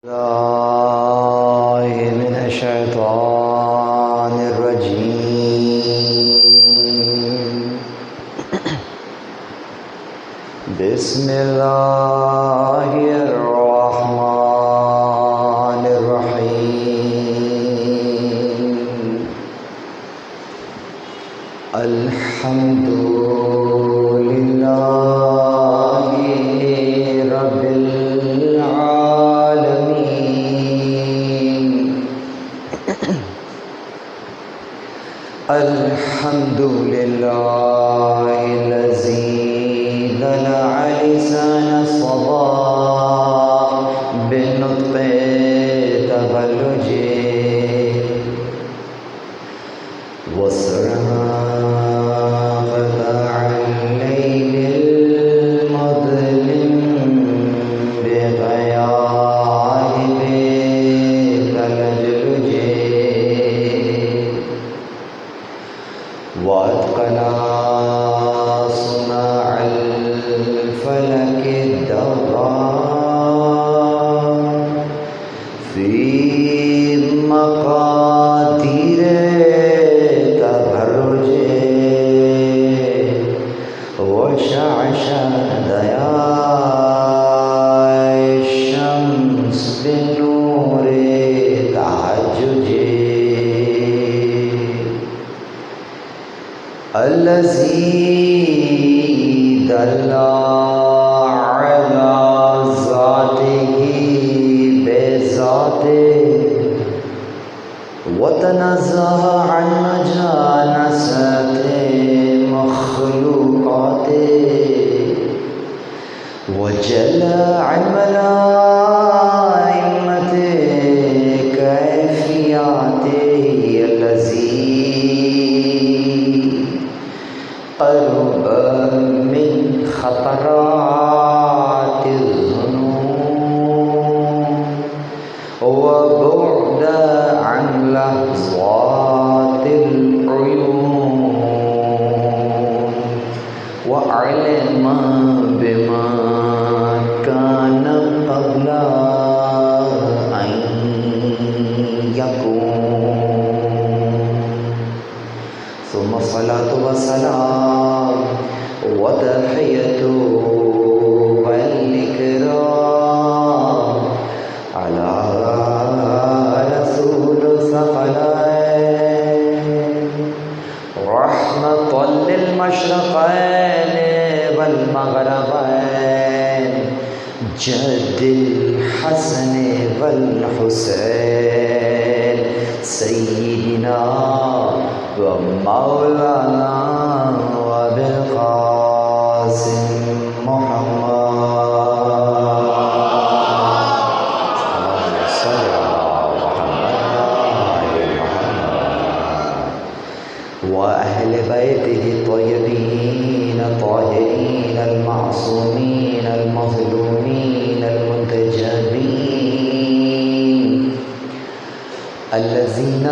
الله من الشيطان الرجيم. بسم الله الرحمن الرحيم. الحمد لله رب العالمين. الحمد لله الذي دلع لسان الصبا بالنطق تبلجه وصراخ الليل المظلم بغياب تلجلجه واتقنا صنع الفلك الدوار في مقادير تبرجه وشعشع ضياء الشمس بنور تهججه الذي دل على ذاته بذاته وتنزه عن مجانسة مخلوقاته وجل عن ملائمة كيفياته الذي قرب من خطرات الظنون وبعد عن لحظات العيون وعلم بما كان قبل أن يكون ثم الصلاة والسلام وتحية والإكرام على رسول الثقلين رحمة للمشرقين والمغربين جد الحسن والحسين سيدنا ومولانا وبالقاسم محمد صلى الله عليه وأهل بيته الطيبين الطاهرين المعصومين المظلومين المنتجبين الذين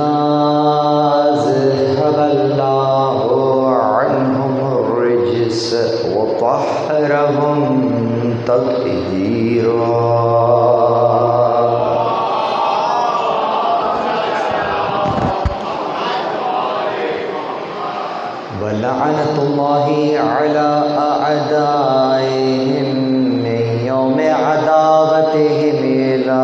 ذهب الله عنهم الرجس وطهرهم تطهيرا. ولعنة الله على أعدائهم من يوم عداوتهم إلى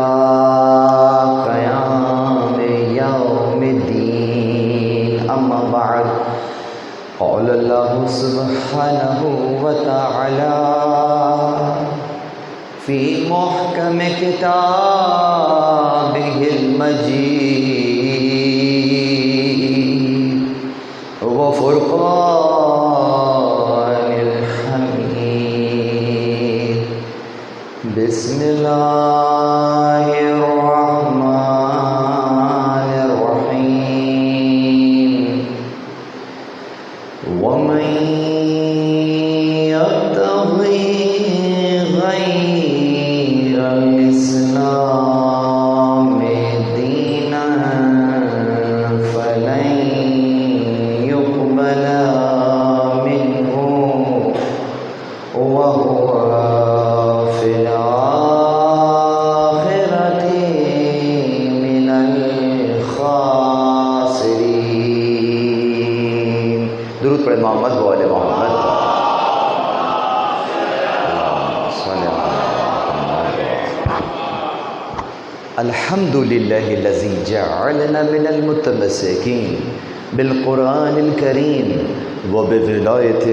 قيام يوم الدين. أما بعد، قال الله سبحانه وتعالى في محكم كتابه المجيد وفرقان الحميد. بسم الله الرحمن الرحيم. ومن يبتغي غير الإسلام دينا فلن يقبل منه وهو في الآخرة محمد و آل محمد. الحمد للہ الذی جعلنا من المتمسکین بالقرآن الکریم وبولایت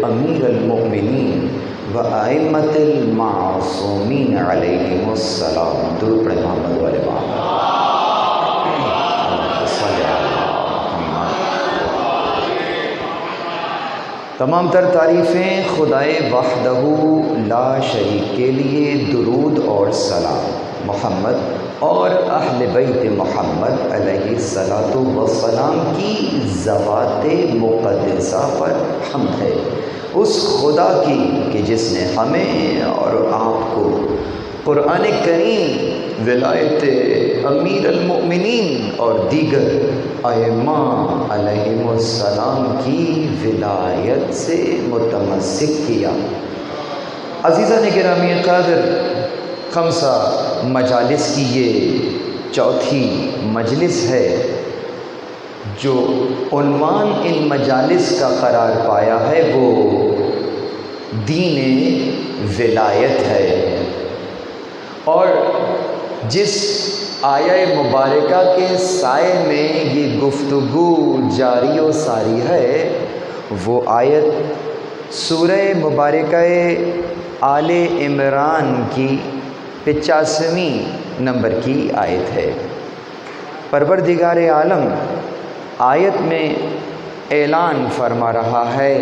امیر المؤمنین وأئمة المعصومین علیہم السلام. درود پڑھیں محمد و آل محمد. تمام تر تعریفیں خدائے وحدہ لا شریک کے لیے. درود اور سلام محمد اور اہل بیت محمد علیہ الصلاۃ والسلام کی ذوات مقدسہ پر حمد ہے. اس خدا کی کہ جس نے ہمیں اور آپ کو قرآن کریم، ولایت امیر المؤمنین اور دیگر ائمہ علیہم السلام کی ولایت سے متمسک کیا. عزیزان گرامی قادر، خمسہ مجالس کی یہ چوتھی مجلس ہے جو عنوان ان مجالس کا قرار پایا ہے وہ دین ولایت ہے. اور جس آیہ مبارکہ کے سائے میں یہ گفتگو جاری و ساری ہے وہ آیت سورہ مبارکہ آل عمران کی 85ویں نمبر کی آیت ہے. پروردگار عالم آیت میں اعلان فرما رہا ہے،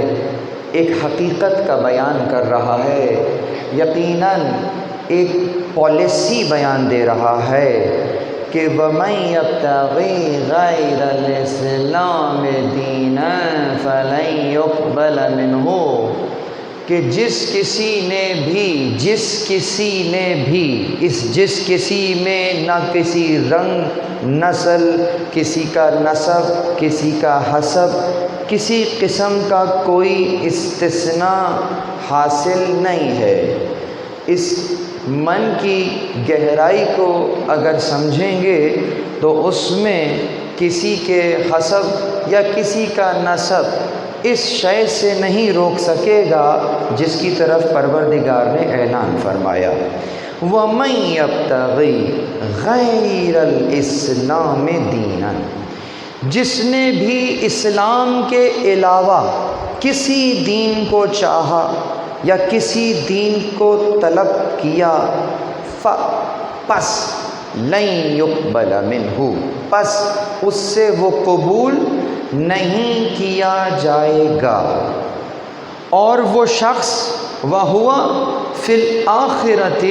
ایک حقیقت کا بیان کر رہا ہے، یقیناً ایک پالیسی بیان دے رہا ہے کہ وَمَن يَبْتَغِي غَيْرَ الْإِسْلَامِ دِينًا فَلَن يُقْبَلَ مِنْهُ، کہ جس کسی میں نہ کسی رنگ، نسل، کسی کا نسب، کسی کا حسب، کسی قسم کا کوئی استثناء حاصل نہیں ہے. اس من کی گہرائی کو اگر سمجھیں گے تو اس میں کسی کے حسب یا کسی کا نسب اس شے سے نہیں روک سکے گا جس کی طرف پروردگار نے اعلان فرمایا. وَمَن يَبْتَغِي غَيْرَ الْإِسْلَامِ دِينًا، جس نے بھی اسلام کے علاوہ کسی دین کو چاہا یا کسی دین کو طلب کیا، پس لن يقبل منہ، پس اس سے وہ قبول نہیں کیا جائے گا. اور وہ شخص وَهُوَ فِي الْآخِرَةِ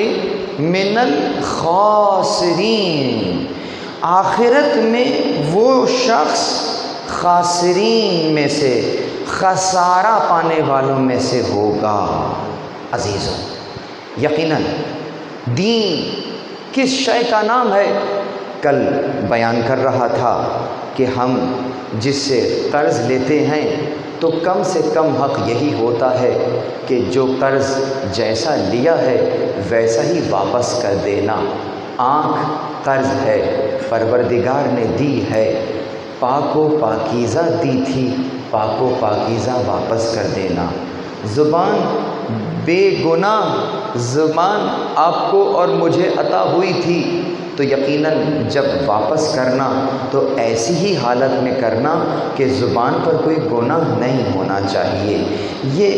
مِنَ الْخَاسِرِينَ، آخرت میں وہ شخص خاسرین میں سے، خسارہ پانے والوں میں سے ہوگا. عزیزوں، یقیناً دین کس شے کا نام ہے؟ کل بیان کر رہا تھا کہ ہم جس سے قرض لیتے ہیں تو کم سے کم حق یہی ہوتا ہے کہ جو قرض جیسا لیا ہے ویسا ہی واپس کر دینا. آنکھ قرض ہے، پروردگار نے دی ہے، پاک و پاکیزہ دی تھی، پاک و پاکیزہ واپس کر دینا. زبان بے گناہ زبان آپ کو اور مجھے عطا ہوئی تھی تو یقیناً جب واپس کرنا تو ایسی ہی حالت میں کرنا کہ زبان پر کوئی گناہ نہیں ہونا چاہیے. یہ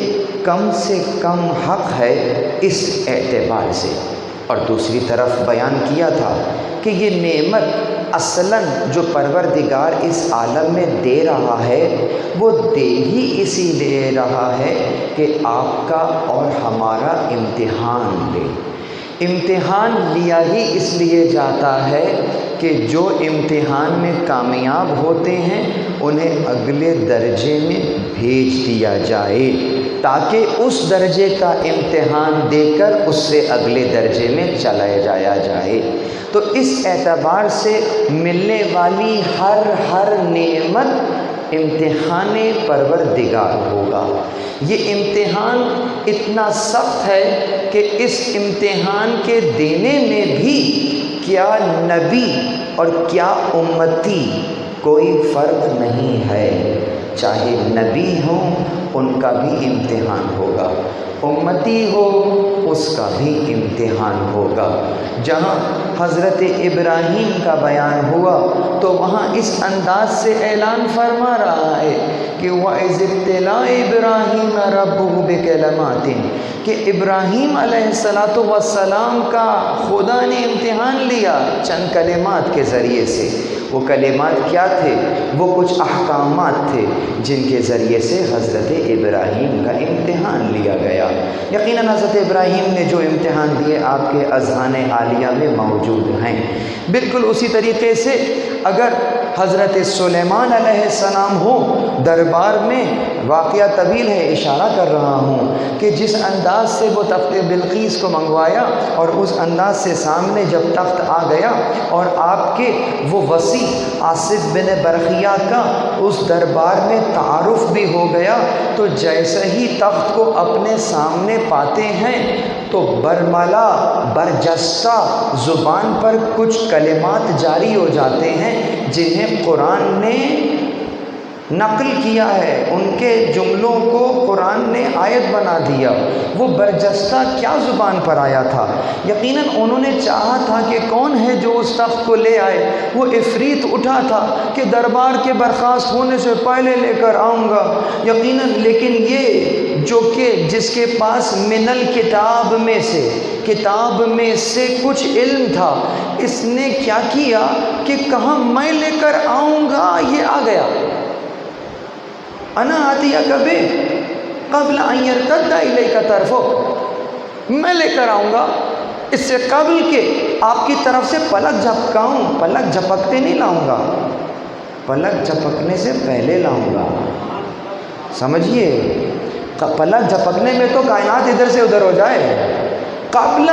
کم سے کم حق ہے اس اعتبار سے. اور دوسری طرف بیان کیا تھا کہ یہ نعمت اصلاً جو پروردگار اس عالم میں دے رہا ہے وہ دے ہی اسی لیے رہا ہے کہ آپ کا اور ہمارا امتحان لے. امتحان لیا ہی اس لیے جاتا ہے کہ جو امتحان میں کامیاب ہوتے ہیں انہیں اگلے درجے میں بھیج دیا جائے تاکہ اس درجے کا امتحان دے کر اس سے اگلے درجے میں چلا جایا جائے. تو اس اعتبار سے ملنے والی ہر نعمت امتحان پروردگار ہوگا. یہ امتحان اتنا سخت ہے کہ اس امتحان کے دینے میں بھی کیا نبی اور کیا امتی کوئی فرق نہیں ہے. چاہے نبی ہوں ان کا بھی امتحان ہوگا، امتی ہو اس کا بھی امتحان ہوگا۔ جہاں حضرت ابراہیم کا بیان ہوا تو وہاں اس انداز سے اعلان فرما رہا ہے کہ وَإِذِ ابْتَلَىٰ إِبْرَاهِيمَ رَبُّهُ بِكَلِمَاتٍ، کہ ابراہیم علیہ السلام کا خدا نے امتحان لیا چند کلمات کے ذریعے سے۔ وہ کلمات کیا تھے؟ وہ کچھ احکامات تھے جن کے ذریعے سے حضرت ابراہیم کا امتحان لیا گیا۔ یقیناً حضرت ابراہیم نے جو امتحان دیے آپ کے اذہان عالیہ میں موجود ہیں۔ بالکل اسی طریقے سے اگر حضرت سلیمان علیہ السلام ہو دربار میں، واقعہ طویل ہے، اشارہ کر رہا ہوں کہ جس انداز سے وہ تخت بلقیس کو منگوایا اور اس انداز سے سامنے جب تخت آ گیا اور آپ کے وہ وسیع آصف بن برقیہ کا اس دربار میں تعارف بھی ہو گیا، تو جیسے ہی تخت کو اپنے سامنے پاتے ہیں تو برملا برجستہ زبان پر کچھ کلمات جاری ہو جاتے ہیں جنہیں قرآن نے نقل کیا ہے، ان کے جملوں کو قرآن نے آیت بنا دیا۔ وہ برجستہ کیا زبان پر آیا تھا؟ یقیناً انہوں نے چاہا تھا کہ کون ہے جو اس تخت کو لے آئے۔ وہ عفریت اٹھا تھا کہ دربار کے برخاست ہونے سے پہلے لے کر آؤں گا یقیناً، لیکن یہ جو کہ جس کے پاس من الکتاب میں سے کتاب میں سے کچھ علم تھا، اس نے کیا کیا کہ کہاں میں لے کر آؤں گا، یہ آ گیا، انا آتیہ کبھی قبل ان یرتد الیک طرفک، میں لے کر آؤں گا اس سے قبل کہ آپ کی طرف سے پلک جھپکاؤں۔ پلک جھپکتے نہیں لاؤں گا، پلک جھپکنے سے پہلے لاؤں گا، سمجھیے، پلک جھپکنے میں تو کائنات ادھر سے ادھر ہو جائے، قبل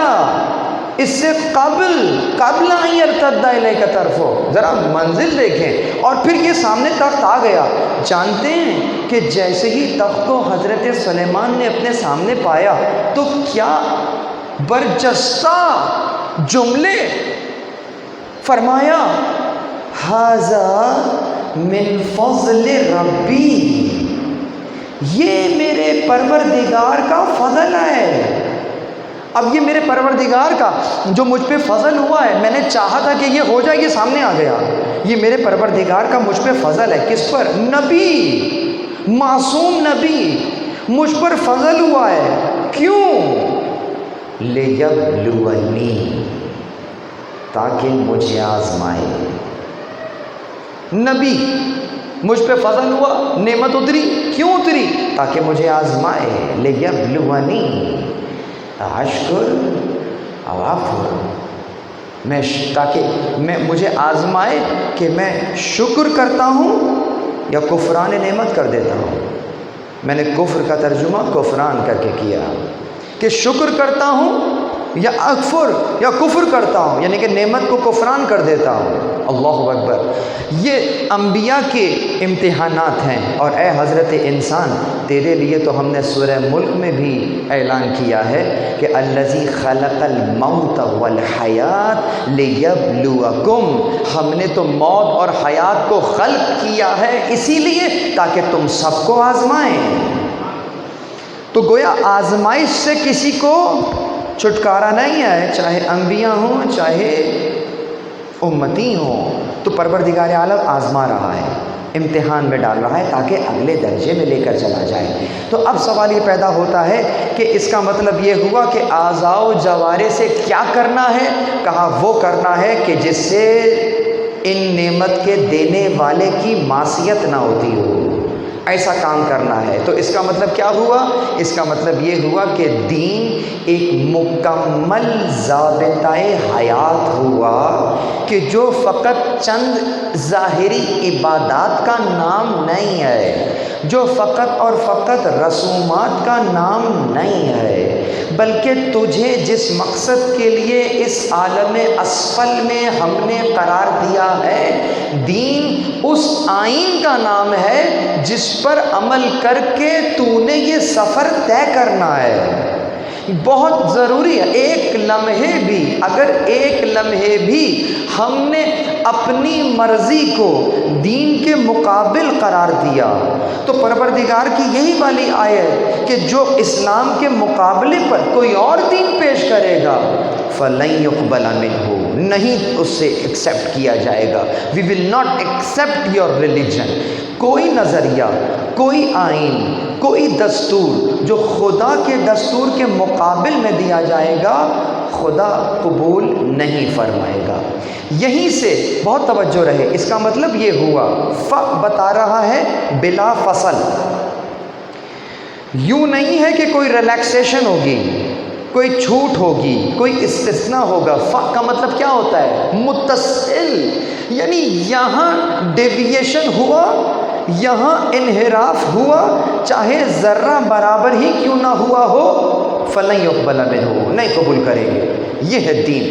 اس سے قبل ان یرتد الیک طرفک، ذرا منزل دیکھیں۔ اور پھر یہ سامنے تخت آ گیا۔ جانتے ہیں کہ جیسے ہی تخت کو حضرت سلیمان نے اپنے سامنے پایا تو کیا برجستہ جملے فرمایا، ھذا من فضل ربی، یہ میرے پروردگار کا فضل ہے۔ اب یہ میرے پروردگار کا جو مجھ پہ فضل ہوا ہے، میں نے چاہا تھا کہ یہ ہو جائے، یہ سامنے آ گیا۔ یہ میرے پروردگار کا مجھ پہ فضل ہے، کس پر؟ نبی، معصوم نبی، مجھ پر فضل ہوا ہے۔ کیوں؟ لیبلونی، تاکہ مجھے آزمائے۔ نبی، مجھ پہ فضل ہوا، نعمت اتری، کیوں اتری؟ تاکہ مجھے آزمائے۔ لیبلونی اشکر او اکفر، تاکہ مجھے آزمائے کہ میں شکر کرتا ہوں یا کفران نعمت کر دیتا ہوں۔ میں نے کفر کا ترجمہ کفران کر کے کیا کہ شکر کرتا ہوں یا اکفر یا کفر کرتا ہوں، یعنی کہ نعمت کو کفران کر دیتا ہوں۔ اللہ اکبر۔ یہ انبیاء کے امتحانات ہیں، اور اے حضرت انسان، تیرے لیے تو ہم نے سورہ ملک میں بھی اعلان کیا ہے کہ الذی خلق الموت والحیات لیبلوکم، ہم نے تو موت اور حیات کو خلق کیا ہے اسی لیے تاکہ تم سب کو آزمائیں۔ تو گویا آزمائش سے کسی کو چھٹکارا نہیں ہے، چاہے انبیاء ہوں چاہے امتی ہوں، تو پروردگار عالم آزما رہا ہے، امتحان میں ڈال رہا ہے تاکہ اگلے درجے میں لے کر چلا جائے۔ تو اب سوال یہ پیدا ہوتا ہے کہ اس کا مطلب یہ ہوا کہ اعضاء و جوارح سے کیا کرنا ہے؟ کہا وہ کرنا ہے کہ جس سے ان نعمت کے دینے والے کی معصیت نہ ہوتی ہو، ایسا کام کرنا ہے۔ تو اس کا مطلب کیا ہوا؟ اس کا مطلب یہ ہوا کہ دین ایک مکمل ضابطۂ حیات ہوا کہ جو فقط چند ظاہری عبادات کا نام نہیں ہے، جو فقط اور فقط رسومات کا نام نہیں ہے، بلکہ تجھے جس مقصد کے لیے اس عالم اسفل میں ہم نے قرار دیا ہے، دین اس آئین کا نام ہے جس پر عمل کر کے تو نے یہ سفر طے کرنا ہے۔ بہت ضروری ہے. ایک لمحے بھی اگر ایک لمحے بھی ہم نے اپنی مرضی کو دین کے مقابل قرار دیا تو پروردگار کی یہی والی آیت کہ جو اسلام کے مقابلے پر کوئی اور دین پیش کرے گا فَلَن يُقْبَلَ مِنْهُ، نہیں اس سے ایکسیپٹ کیا جائے گا. We will not accept your religion. کوئی نظریہ، کوئی آئین، کوئی دستور جو خدا کے دستور کے مقابل میں دیا جائے گا خدا قبول نہیں فرمائے گا. یہیں سے بہت توجہ رہے، اس کا مطلب یہ ہوا بتا رہا ہے بلا فصل. یوں نہیں ہے کہ کوئی ریلیکسیشن ہوگی، کوئی چھوٹ ہوگی، کوئی استثناء ہوگا. کا مطلب کیا ہوتا ہے؟ متصل، یعنی یہاں ڈیویشن ہوا، یہاں انحراف ہوا، چاہے ذرہ برابر ہی کیوں نہ ہوا ہو فَلَن يُقْبَلَ مِنْهُ، نہیں قبول کریں گے. یہ ہے دین.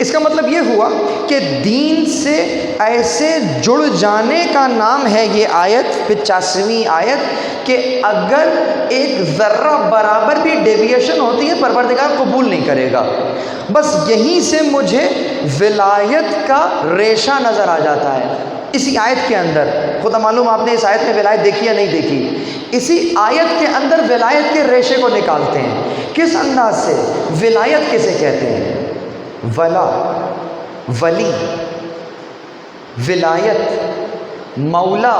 اس کا مطلب یہ ہوا کہ دین سے ایسے جڑ جانے کا نام ہے یہ آیت 85ویں آیت کہ اگر ایک ذرہ برابر بھی ڈیویشن ہوتی ہے پروردگار قبول نہیں کرے گا. بس یہیں سے مجھے ولایت کا ریشہ نظر آ جاتا ہے اسی آیت کے اندر. خدا معلوم آپ نے اس آیت میں ولایت دیکھی یا نہیں دیکھی. اسی آیت کے اندر ولایت کے ریشے کو نکالتے ہیں. کس انداز سے؟ ولایت کسے کہتے ہیں؟ ولا، ولی، ولایت، مولا،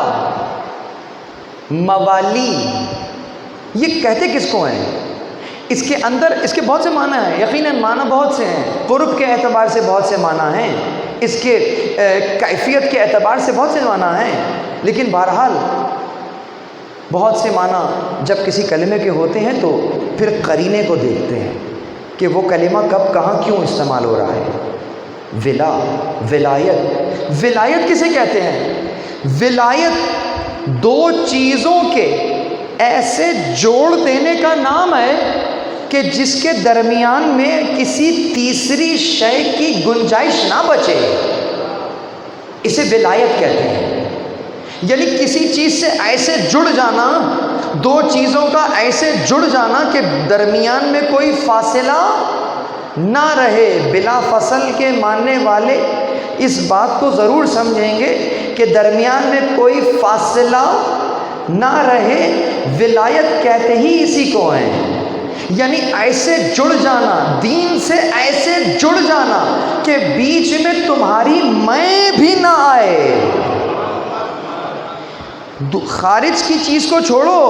موالی، یہ کہتے کس کو ہیں؟ اس کے اندر اس کے بہت سے معنی ہیں، یقیناً معنی بہت سے ہیں. قرب کے اعتبار سے بہت سے معنی ہیں، اس کے کیفیت کے اعتبار سے بہت سے معنی ہیں، لیکن بہرحال بہت سے معنی جب کسی کلمے کے ہوتے ہیں تو پھر قرینے کو دیکھتے ہیں کہ وہ کلمہ کب کہاں کیوں استعمال ہو رہا ہے. ولا، ولایت. ولایت کسے کہتے ہیں؟ ولایت دو چیزوں کے ایسے جوڑ دینے کا نام ہے کہ جس کے درمیان میں کسی تیسری شے کی گنجائش نہ بچے، اسے ولایت کہتے ہیں. یعنی کسی چیز سے ایسے جڑ جانا، دو چیزوں کا ایسے جڑ جانا کہ درمیان میں کوئی فاصلہ نہ رہے. بلا فصل کے ماننے والے اس بات کو ضرور سمجھیں گے کہ درمیان میں کوئی فاصلہ نہ رہے. ولایت کہتے ہی اسی کو ہیں. یعنی ایسے جڑ جانا، دین سے ایسے جڑ جانا کہ بیچ میں تمہاری میں بھی نہ آئے. خارج کی چیز کو چھوڑو،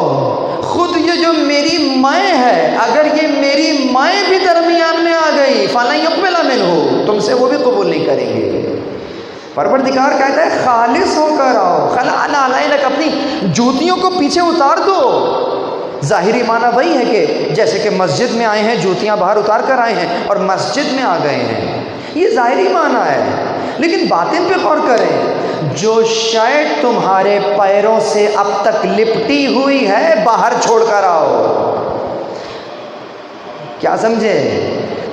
خود یہ جو میری میں ہے اگر یہ میری میں بھی درمیان میں آ گئی فَلَن يُقْبَلَ مِنْهُ، تم سے وہ بھی قبول نہیں کریں گے. پروردگار کہتا ہے خالص ہو کر آؤ. خلعنا علیک، اپنی جوتیوں کو پیچھے اتار دو. ظاہری معنی وہی ہے کہ جیسے کہ مسجد میں آئے ہیں جوتیاں باہر اتار کر آئے ہیں اور مسجد میں آ گئے ہیں، یہ ظاہری معنی ہے. لیکن باطن پہ غور کریں. جو شے تمہارے پیروں سے اب تک لپٹی ہوئی ہے باہر چھوڑ کر آؤ. کیا سمجھے؟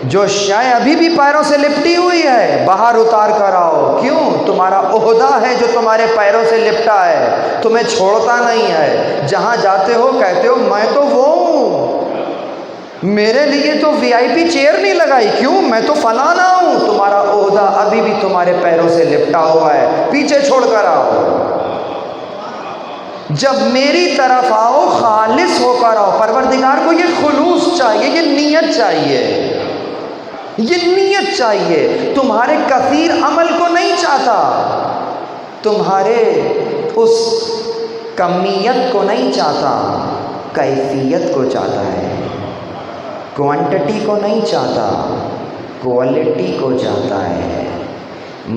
جو شے ابھی بھی پیروں سے لپٹی ہوئی ہے باہر اتار کر آؤ. کیوں؟ تمہارا عہدہ ہے جو تمہارے پیروں سے لپٹا ہے، تمہیں چھوڑتا نہیں ہے. جہاں جاتے ہو کہتے ہو میں تو وہ ہوں، میرے لیے تو وی آئی پی چیئر نہیں لگائی، کیوں؟ میں تو فلانا ہوں. تمہارا عہدہ ابھی بھی تمہارے پیروں سے لپٹا ہوا ہے، پیچھے چھوڑ کر آؤ. جب میری طرف آؤ خالص ہو کر آؤ. پروردگار کو یہ خلوص چاہیے، یہ نیت چاہیے، یہ نیت چاہیے. تمہارے کثیر عمل کو نہیں چاہتا، تمہارے اس کمیت کو نہیں چاہتا، کیفیت کو چاہتا ہے. کوانٹٹی کو نہیں چاہتا، کوالٹی کو چاہتا ہے.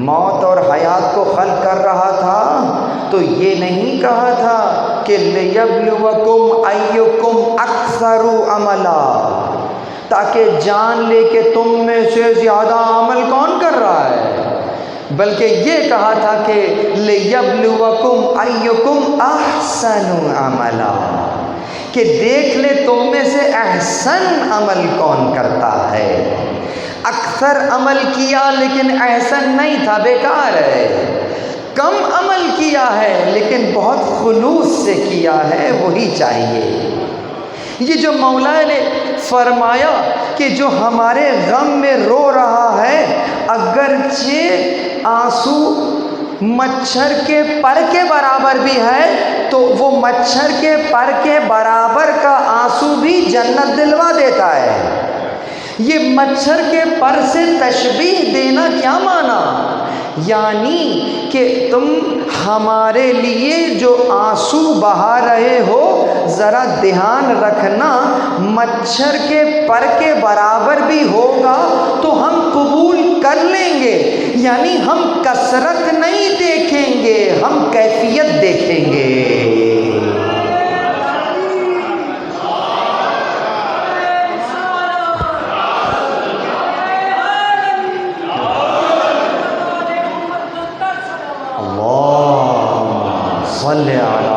موت اور حیات کو خلق کر رہا تھا تو یہ نہیں کہا تھا کہ لِيَبْلُوَكُمْ أَيُّكُمْ أَكْثَرُ عَمَلًا، تاکہ جان لے کہ تم میں سے زیادہ عمل کون کر رہا ہے، بلکہ یہ کہا تھا کہ لِيَبْلُوَكُمْ أَيُّكُمْ أَحْسَنُ عَمَلًا، کہ دیکھ لے تم میں سے احسن عمل کون کرتا ہے. اکثر عمل کیا لیکن احسن نہیں تھا، بیکار ہے. کم عمل کیا ہے لیکن بہت خلوص سے کیا ہے، وہی چاہیے. یہ جو مولا نے فرمایا کہ جو ہمارے غم میں رو رہا ہے، اگرچہ آنسو مچھر کے پر کے برابر بھی ہے، تو وہ مچھر کے پر کے برابر کا آنسو بھی جنت دلوا دیتا ہے۔ یہ مچھر کے پر سے تشبیہ دینا کیا معنی؟ یعنی کہ تم ہمارے لیے جو آنسو بہا رہے ہو، ذرا دھیان رکھنا، مچھر کے پر کے برابر بھی ہوگا تو ہم قبول کر لیں گے۔ یعنی ہم کثرت نہیں دیکھیں گے، ہم کیفیت دیکھیں گے۔ صلی علی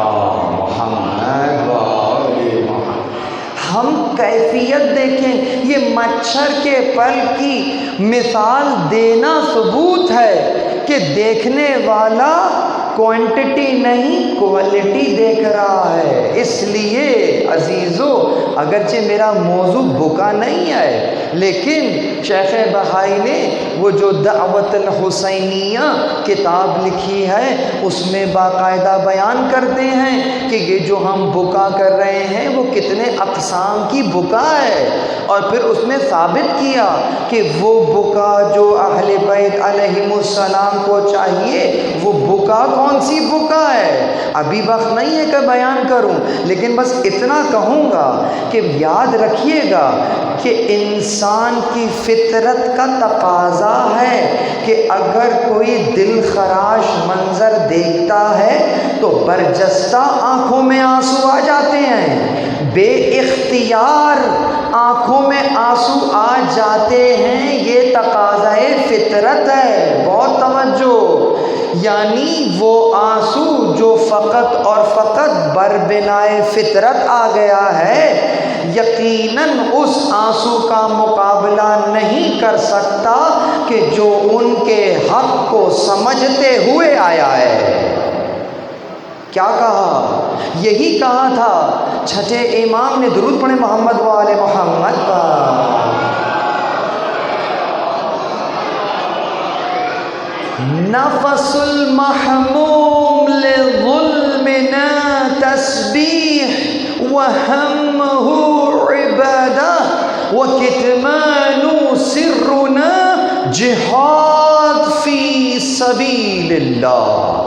محمد و آل محمد۔ ہم کیفیت دیکھیں۔ یہ مچھر کے پر کی مثال دینا ثبوت ہے کہ دیکھنے والا کوانٹٹی نہیں کوالٹی دیکھ رہا ہے۔ اس لیے عزیزو، اگرچہ میرا موضوع بکا نہیں ہے، لیکن شیخ بہائی نے وہ جو دعوت الحسینیہ کتاب لکھی ہے، اس میں باقاعدہ بیان کرتے ہیں کہ یہ جو ہم بکا کر رہے ہیں وہ کتنے اقسام کی بکا ہے، اور پھر اس میں ثابت کیا کہ وہ بکا جو اہل بیت علیہم السلام کو چاہیے، وہ بکا کون سی بکا ہے؟ ابھی وقت نہیں ہے کہ بیان کروں، لیکن بس اتنا کہوں گا کہ یاد رکھیے گا کہ انسان کی فطرت کا تقاضا ہے کہ اگر کوئی دل خراش منظر دیکھتا ہے تو برجستہ آنکھوں میں آنسو آ جاتے ہیں، بے اختیار آنکھوں میں آنسو آ جاتے ہیں۔ یہ تقاضۂ فطرت ہے، بہت توجہ۔ یعنی وہ آنسو جو فقط اور فقط بربنائے فطرت آ گیا ہے، یقیناً اس آنسو کا مقابلہ نہیں کر سکتا کہ جو ان کے حق کو سمجھتے ہوئے آیا ہے۔ کیا کہا؟ یہی کہا تھا چھٹے امام نے، درود پڑھیں محمد و آل محمد پر۔ نفس المحموم لظلمنا تسبیح وہمہ عبادہ وکتمان سرنا جہاد فی سبیل اللہ۔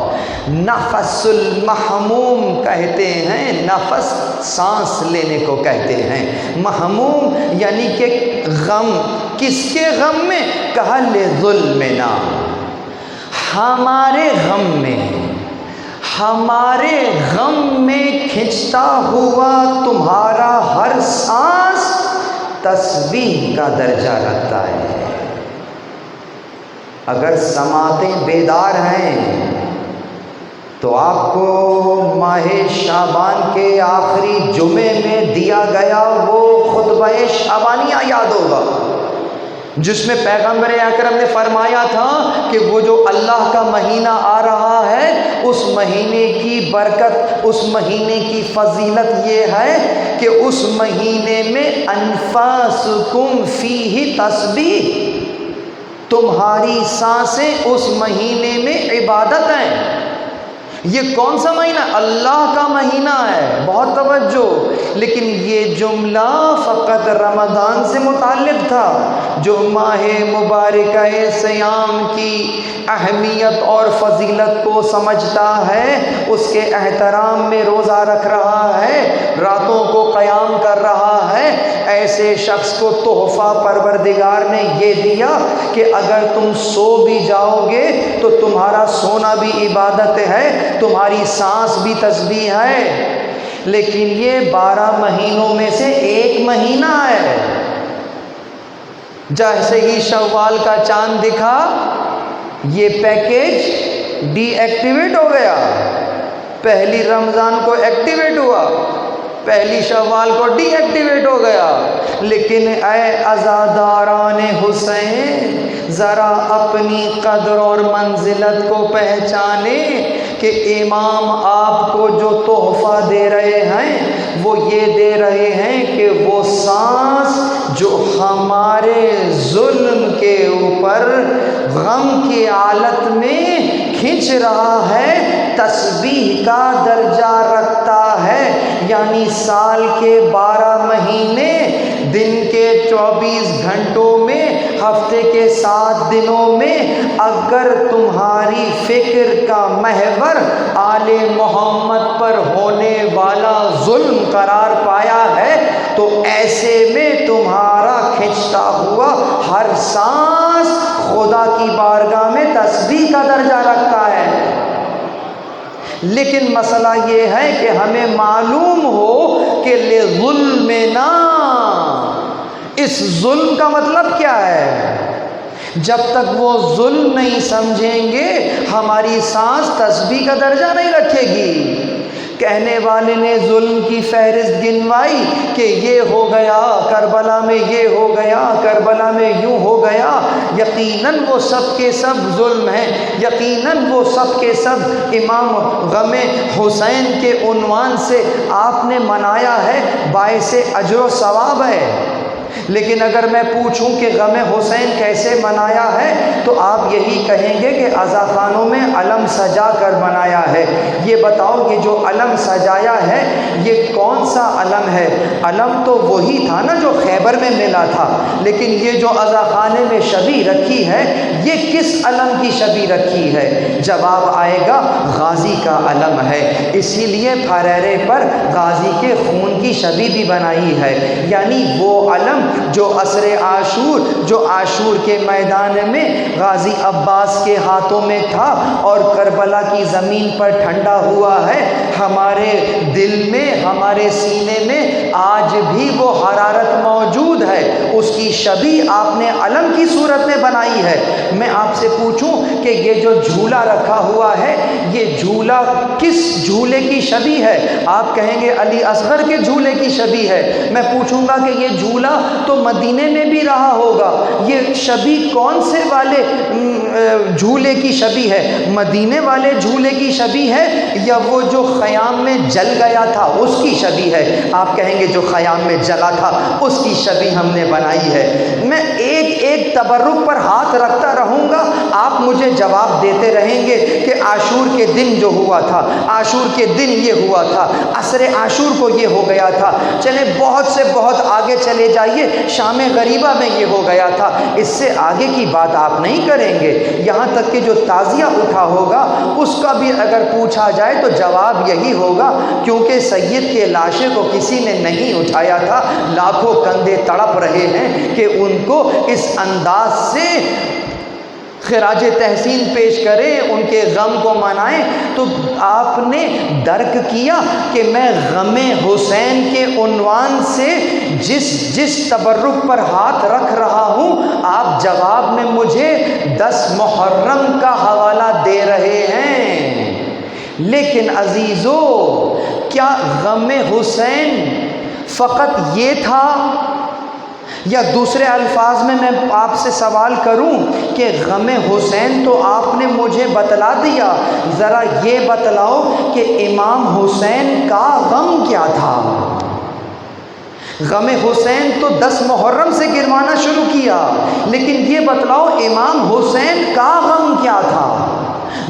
نفس المحموم کہتے ہیں، نفس سانس لینے کو کہتے ہیں، محموم یعنی کہ غم، کس کے غم میں؟ کہا لظلمنا، ہمارے غم میں، ہمارے غم میں کھنچتا ہوا تمہارا ہر سانس تسبیح کا درجہ رکھتا ہے۔ اگر سماعتیں بیدار ہیں تو آپ کو ماہ شعبان کے آخری جمعے میں دیا گیا وہ خطبہ شعبانیہ یاد ہوگا، جس میں پیغمبر اکرم نے فرمایا تھا کہ وہ جو اللہ کا مہینہ آ رہا ہے، اس مہینے کی برکت، اس مہینے کی فضیلت یہ ہے کہ اس مہینے میں انفاسکم فیہ تسبیح، تمہاری سانسیں اس مہینے میں عبادت ہیں۔ یہ کون سا مہینہ؟ اللہ کا مہینہ ہے، بہت توجہ۔ لیکن یہ جملہ فقط رمضان سے متعلق تھا۔ جو ماہ مبارکہ سیام کی اہمیت اور فضیلت کو سمجھتا ہے، اس کے احترام میں روزہ رکھ رہا ہے، راتوں کو قیام کر رہا ہے، ایسے شخص کو تحفہ پروردگار نے یہ دیا کہ اگر تم سو بھی جاؤ گے تو تمہارا سونا بھی عبادت ہے، تمہاری سانس بھی تسبیح ہے۔ لیکن یہ 12 مہینوں میں سے ایک مہینہ ہے۔ جیسے ہی شوال کا چاند دکھا، یہ پیکیج ڈی ایکٹیویٹ ہو گیا، پہلی رمضان کو ایکٹیویٹ ہوا، پہلی شوال کو ڈی ایکٹیویٹ ہو گیا۔ لیکن اے عزاداران حسین، ذرا اپنی قدر اور منزلت کو پہچانے کہ امام آپ کو جو تحفہ دے رہے ہیں وہ یہ دے رہے ہیں کہ وہ سانس جو ہمارے ظلم کے اوپر غم کی حالت میں کھنچ رہا ہے تسبیح کا درجہ رکھتا ہے، یعنی سال کے 12 مہینے، دن کے 24 گھنٹوں میں، ہفتے کے 7 دنوں میں اگر تمہاری فکر کا محور آل محمد پر ہونے والا ظلم قرار پایا ہے تو ایسے میں تمہارا کھنچتا ہوا ہر سانس خدا کی بارگاہ میں تسبیح کا درجہ رکھتا ہے۔ لیکن مسئلہ یہ ہے کہ ہمیں معلوم ہو کہ لظلمنا، اس ظلم کا مطلب کیا ہے؟ جب تک وہ ظلم نہیں سمجھیں گے ہماری سانس تسبیح کا درجہ نہیں رکھے گی۔ کہنے والے نے ظلم کی فہرست گنوائی کہ یہ ہو گیا کربلا میں، یہ ہو گیا کربلا میں، یوں ہو گیا۔ یقیناً وہ سب کے سب ظلم ہیں، یقیناً وہ سب کے سب امام غم حسین کے عنوان سے آپ نے منایا ہے، باعث اجر و ثواب ہے۔ لیکن اگر میں پوچھوں کہ غم حسین کیسے منایا ہے تو آپ یہی کہیں گے کہ عزاخانوں میں علم سجا کر منایا ہے۔ یہ بتاؤ کہ جو علم سجایا ہے یہ کون سا علم ہے؟ علم تو وہی تھا نا جو خیبر میں ملا تھا، لیکن یہ جو عزاخانے میں شبی رکھی ہے یہ کس علم کی شبی رکھی ہے؟ جواب آئے گا غازی کا علم ہے، اسی لیے پھریرے پر غازی کے خون کی شبی بھی بنائی ہے، یعنی وہ علم جو عصر عاشور، جو عاشور کے میدان میں غازی عباس کے ہاتھوں میں تھا اور کربلا کی زمین پر ٹھنڈا ہوا ہے، ہمارے دل میں، ہمارے سینے میں آج بھی وہ حرارت موجود ہے، اس کی شبیہ آپ نے علم کی صورت میں بنائی ہے۔ میں آپ سے پوچھوں کہ یہ جو جھولا رکھا ہوا ہے یہ جھولا کس جھولے کی شبیہ ہے؟ آپ کہیں گے علی اصغر کے جھولے کی شبیہ ہے۔ میں پوچھوں گا کہ یہ جھولا تو مدینے میں بھی رہا ہوگا، یہ شبیہ کون سے والے جھولے کی شبیہ ہے؟ مدینے والے جھولے کی شبیہ ہے یا وہ جو خیام میں جل گیا تھا اس کی شبیہ ہے؟ آپ کہیں گے جو خیام میں جلا تھا اس کی شبیہ ہم نے بنائی ہے۔ میں ایک ایک تبرک پر ہاتھ رکھتا رہوں گا، آپ مجھے جواب دیتے رہیں گے کہ عاشور کے دن جو ہوا تھا، عاشور کے دن یہ ہوا تھا، عصر عاشور کو یہ ہو گیا تھا، چلیں بہت سے بہت آگے چلے جائیے، شام غریبہ میں یہ ہو گیا تھا، اس سے آگے کی بات آپ نہیں کریں گے۔ یہاں تک کہ جو تعزیہ اٹھا ہوگا اس کا بھی اگر پوچھا جائے تو جواب یہی ہوگا کیونکہ سید کے لاشے کو کسی نے نہیں اٹھایا تھا، لاکھوں کندھے تڑپ رہے ہیں کہ ان کو اس انداز سے خراج تحسین پیش کریں، ان کے غم کو منائیں۔ تو آپ نے درک کیا کہ میں غم حسین کے عنوان سے جس تبرک پر ہاتھ رکھ رہا ہوں آپ جواب میں مجھے 10 محرم کا حوالہ دے رہے ہیں۔ لیکن عزیزو، کیا غم حسین فقط یہ تھا؟ یا دوسرے الفاظ میں آپ سے سوال کروں کہ غم حسین تو آپ نے مجھے بتلا دیا، ذرا یہ بتلاؤ کہ امام حسین کا غم کیا تھا؟ غم حسین تو 10 محرم سے گروانا شروع کیا، لیکن یہ بتلاؤ امام حسین کا غم کیا تھا؟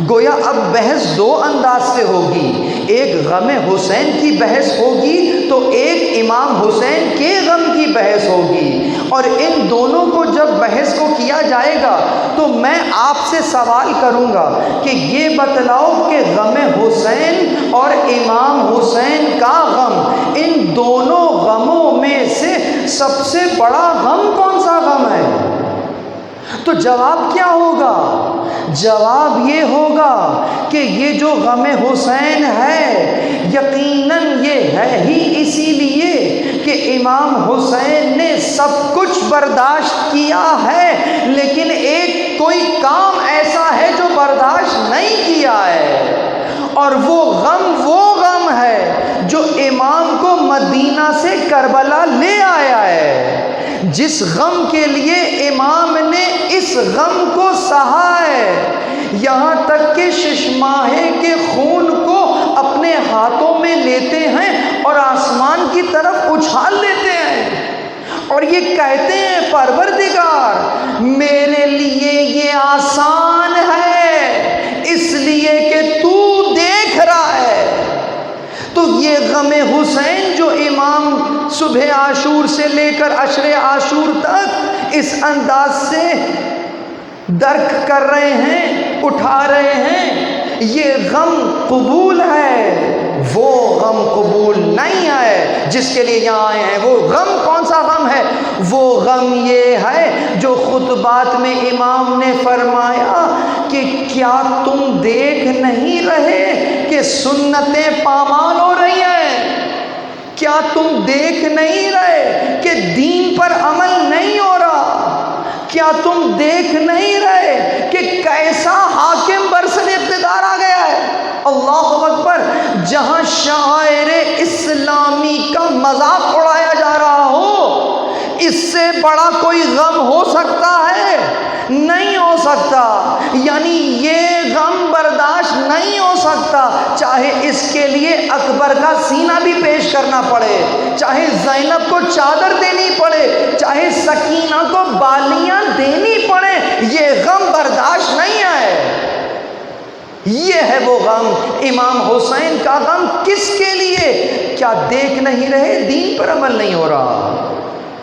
گویا اب بحث 2 انداز سے ہوگی، ایک غم حسین کی بحث ہوگی تو ایک امام حسین کے غم کی بحث ہوگی، اور ان دونوں کو جب بحث کو کیا جائے گا تو میں آپ سے سوال کروں گا کہ یہ بتلاؤ کہ غم حسین اور امام حسین کا غم، ان دونوں غموں میں سے سب سے بڑا غم کون سا غم ہے؟ تو جواب کیا ہوگا؟ جواب یہ ہوگا کہ یہ جو غم حسین ہے یقیناً یہ ہے ہی اسی لیے کہ امام حسین نے سب کچھ برداشت کیا ہے، لیکن ایک کوئی کام ایسا ہے جو برداشت نہیں کیا ہے، اور وہ غم ہے جو امام کو مدینہ سے کربلا لے آیا ہے، جس غم کے لیے امام نے اس غم کو سہا ہے۔ یہاں تک کہ ششماہے کے خون کو اپنے ہاتھوں میں لیتے ہیں اور آسمان کی طرف اچھال دیتے ہیں اور یہ کہتے ہیں پروردگار میرے لیے یہ آسان ہے اس لیے کہ تو دیکھ رہا ہے۔ تو یہ غم حسین جو امام صبح عاشور سے لے کر عشر عاشور تک اس انداز سے درک کر رہے ہیں، اٹھا رہے ہیں، یہ غم قبول ہے، وہ غم قبول نہیں ہے جس کے لیے یہاں آئے ہیں۔ وہ غم کون سا غم ہے؟ وہ غم یہ ہے جو خطبات میں امام نے فرمایا کہ کیا تم دیکھ نہیں رہے کہ سنتیں پامال ہو رہی ہیں؟ کیا تم دیکھ نہیں رہے کہ دین پر عمل نہیں ہو رہا؟ کیا تم دیکھ نہیں رہے کہ کیسا حاکم برسر اقتدار آ گیا ہے؟ اللہ اکبر! جہاں شاعر اسلامی کا مذاق اڑایا جا رہا ہو، اس سے بڑا کوئی غم ہو سکتا ہے؟ نہیں ہو سکتا۔ یعنی یہ غم برداشت نہیں ہو سکتا، چاہے اس کے لیے اکبر کا سینہ بھی پیش کرنا پڑے، چاہے زینب کو چادر دینی پڑے، چاہے سکینہ کو بالیاں دینی پڑے، یہ غم برداشت نہیں ہے۔ یہ ہے وہ غم، امام حسین کا غم۔ کس کے لیے؟ کیا دیکھ نہیں رہے دین پر عمل نہیں ہو رہا؟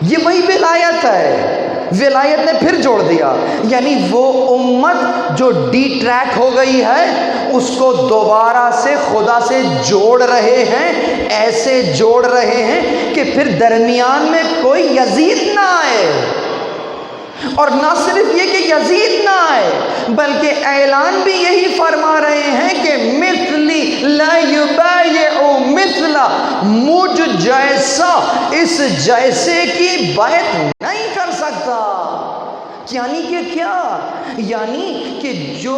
یہ وہی ولایت ہے۔ ولایت نے پھر جوڑ دیا، یعنی وہ امت جو ڈی ٹریک ہو گئی ہے اس کو دوبارہ سے خدا سے جوڑ رہے ہیں، ایسے جوڑ رہے ہیں کہ پھر درمیان میں کوئی یزید نہ آئے۔ اور نہ صرف یہ کہ یزید نہ آئے، بلکہ اعلان بھی یہی فرما رہے ہیں کہ مثلی لا یبایع مثلا، مجھ جیسا اس جیسے کی بیعت نہیں کر سکتا۔ یعنی کہ کیا؟ یعنی کہ جو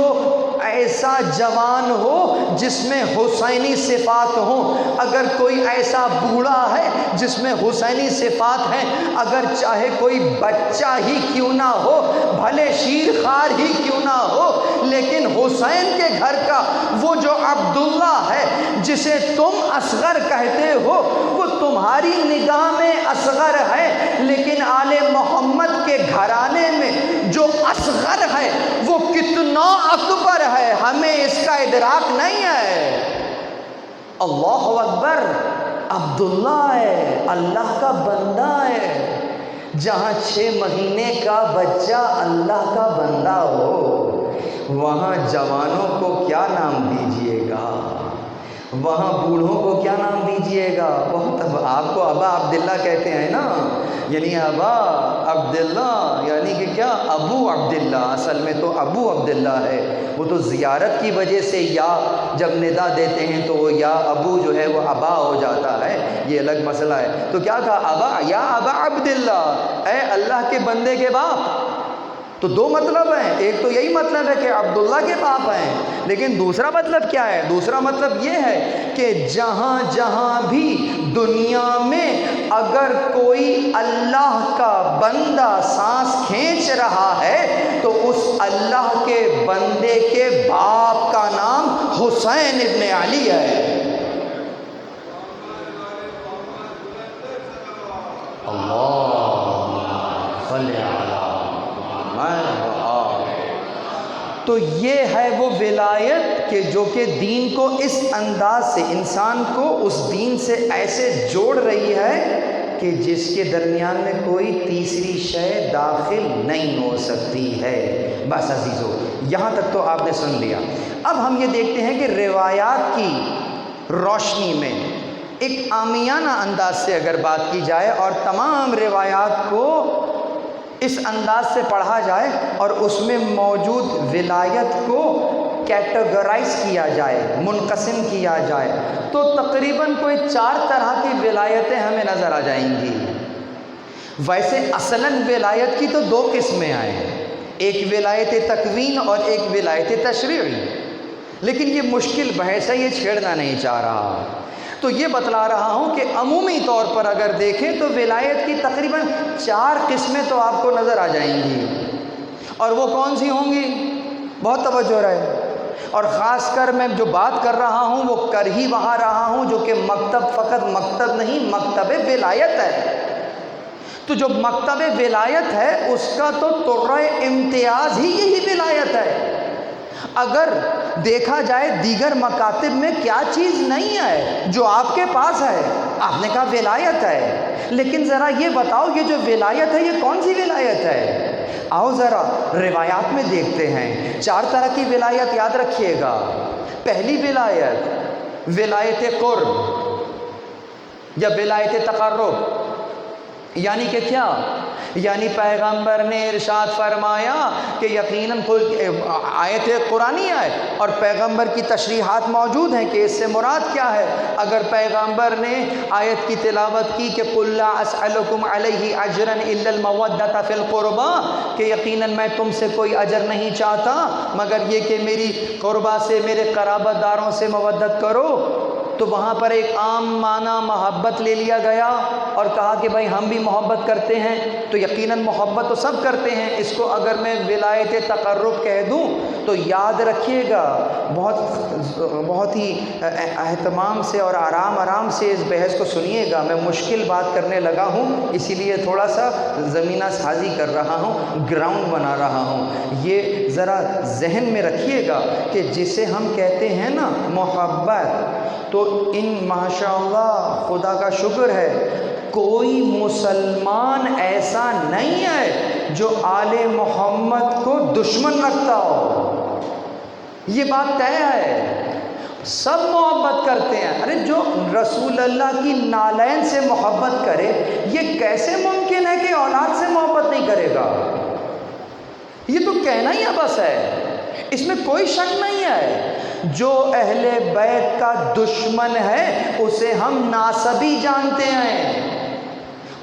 ایسا جوان ہو جس میں حسینی صفات ہوں، اگر کوئی ایسا بوڑھا ہے جس میں حسینی صفات ہیں، اگر چاہے کوئی بچہ ہی کیوں نہ ہو، بھلے شیر خوار ہی کیوں نہ ہو، لیکن حسین کے گھر کا وہ جو عبداللہ ہے جسے تم اصغر کہتے ہو، وہ تمہاری نگاہ میں اصغر ہے، لیکن آل محمد کے گھرانے میں جو اصغر ہے وہ کتنا اکبر ہے، ہمیں اس کا ادراک نہیں ہے۔ اللہ اکبر! عبداللہ ہے، اللہ کا بندہ ہے۔ جہاں 6 مہینے کا بچہ اللہ کا بندہ ہو، وہاں جوانوں کو کیا نام دیجئے گا؟ وہاں بوڑھوں کو کیا نام دیجئے گا؟ بہت آپ کو ابا عبداللہ کہتے ہیں نا، یعنی ابا عبداللہ یعنی کہ کیا؟ ابو عبداللہ، اصل میں تو ابو عبداللہ ہے۔ وہ تو زیارت کی وجہ سے یا جب ندا دیتے ہیں تو وہ یا ابو جو ہے وہ ابا ہو جاتا ہے، یہ الگ مسئلہ ہے۔ تو کیا کہا؟ ابا، یا ابا عبداللہ، اے اللہ کے بندے کے باپ۔ تو 2 مطلب ہیں، ایک تو یہی مطلب ہے کہ عبداللہ کے باپ ہیں، لیکن دوسرا مطلب کیا ہے؟ دوسرا مطلب یہ ہے کہ جہاں جہاں بھی دنیا میں اگر کوئی اللہ کا بندہ سانس کھینچ رہا ہے تو اس اللہ کے بندے کے باپ کا نام حسین ابن علی ہے۔ تو یہ ہے وہ ولایت کہ جو کہ دین کو اس انداز سے، انسان کو اس دین سے ایسے جوڑ رہی ہے کہ جس کے درمیان میں کوئی تیسری شے داخل نہیں ہو سکتی ہے۔ بس عزیزو، یہاں تک تو آپ نے سن لیا۔ اب ہم یہ دیکھتے ہیں کہ روایات کی روشنی میں ایک عامیانہ انداز سے اگر بات کی جائے اور تمام روایات کو اس انداز سے پڑھا جائے اور اس میں موجود ولایت کو کیٹیگرائز کیا جائے، منقسم کیا جائے، تو تقریباً کوئی 4 طرح کی ولایتیں ہمیں نظر آ جائیں گی۔ ویسے اصلاً ولایت کی تو 2 قسمیں آئیں، ایک ولایت تکوین اور ایک ولایت تشریعی، لیکن یہ مشکل بحث ہے، یہ چھیڑنا نہیں چاہ رہا۔ تو یہ بتلا رہا ہوں کہ عمومی طور پر اگر دیکھیں تو ولایت کی تقریباً 4 قسمیں تو آپ کو نظر آ جائیں گی، اور وہ کون سی ہوں گی؟ بہت توجہ رہے. اور خاص کر میں جو بات کر رہا ہوں وہ کر ہی وہاں رہا ہوں جو کہ مکتب فقط مکتب نہیں، مکتب ولایت ہے. تو جو مکتب ولایت ہے اس کا تو طرح امتیاز ہی یہی ولایت ہے. اگر دیکھا جائے دیگر مکاتب میں کیا چیز نہیں ہے جو آپ کے پاس ہے؟ آپ نے کہا ولایت ہے، لیکن ذرا یہ بتاؤ یہ جو ولایت ہے یہ کون سی ولایت ہے؟ آؤ ذرا روایات میں دیکھتے ہیں. 4 طرح کی ولایت یاد رکھیے گا. پہلی ولایت ولایت قرب یا ولایت تقرب. یعنی کہ کیا؟ یعنی پیغمبر نے ارشاد فرمایا کہ یقیناً آیت قرآنی ہے اور پیغمبر کی تشریحات موجود ہیں کہ اس سے مراد کیا ہے. اگر پیغمبر نے آیت کی تلاوت کی کہ قُلْ لَا أَسْأَلُكُمْ عَلَيْهِ أَجْرًا إِلَّا الْمَوَدَّةَ فِي الْقُرْبَى، کہ یقیناً میں تم سے کوئی اجر نہیں چاہتا مگر یہ کہ میری قربا سے، میرے قرابت داروں سے مودت کرو. تو وہاں پر ایک عام معنی محبت لے لیا گیا اور کہا کہ بھائی ہم بھی محبت کرتے ہیں. تو یقیناً محبت تو سب کرتے ہیں. اس کو اگر میں ولایت تقرب کہہ دوں تو یاد رکھیے گا بہت ہی اہتمام سے اور آرام سے اس بحث کو سنیے گا. میں مشکل بات کرنے لگا ہوں اسی لیے تھوڑا سا زمینہ سازی کر رہا ہوں، گراؤنڈ بنا رہا ہوں. یہ ذرا ذہن میں رکھیے گا کہ جسے ہم کہتے ہیں نا محبت، تو ان ماشاءاللہ خدا کا شکر ہے کوئی مسلمان ایسا نہیں ہے جو آل محمد کو دشمن رکھتا ہو. یہ بات طے ہے، سب محبت کرتے ہیں. ارے جو رسول اللہ کی نالین سے محبت کرے یہ کیسے ممکن ہے کہ اولاد سے محبت نہیں کرے گا؟ یہ تو کہنا ہی بس ہے، اس میں کوئی شک نہیں ہے. جو اہل بیت کا دشمن ہے اسے ہم ناسبی جانتے ہیں،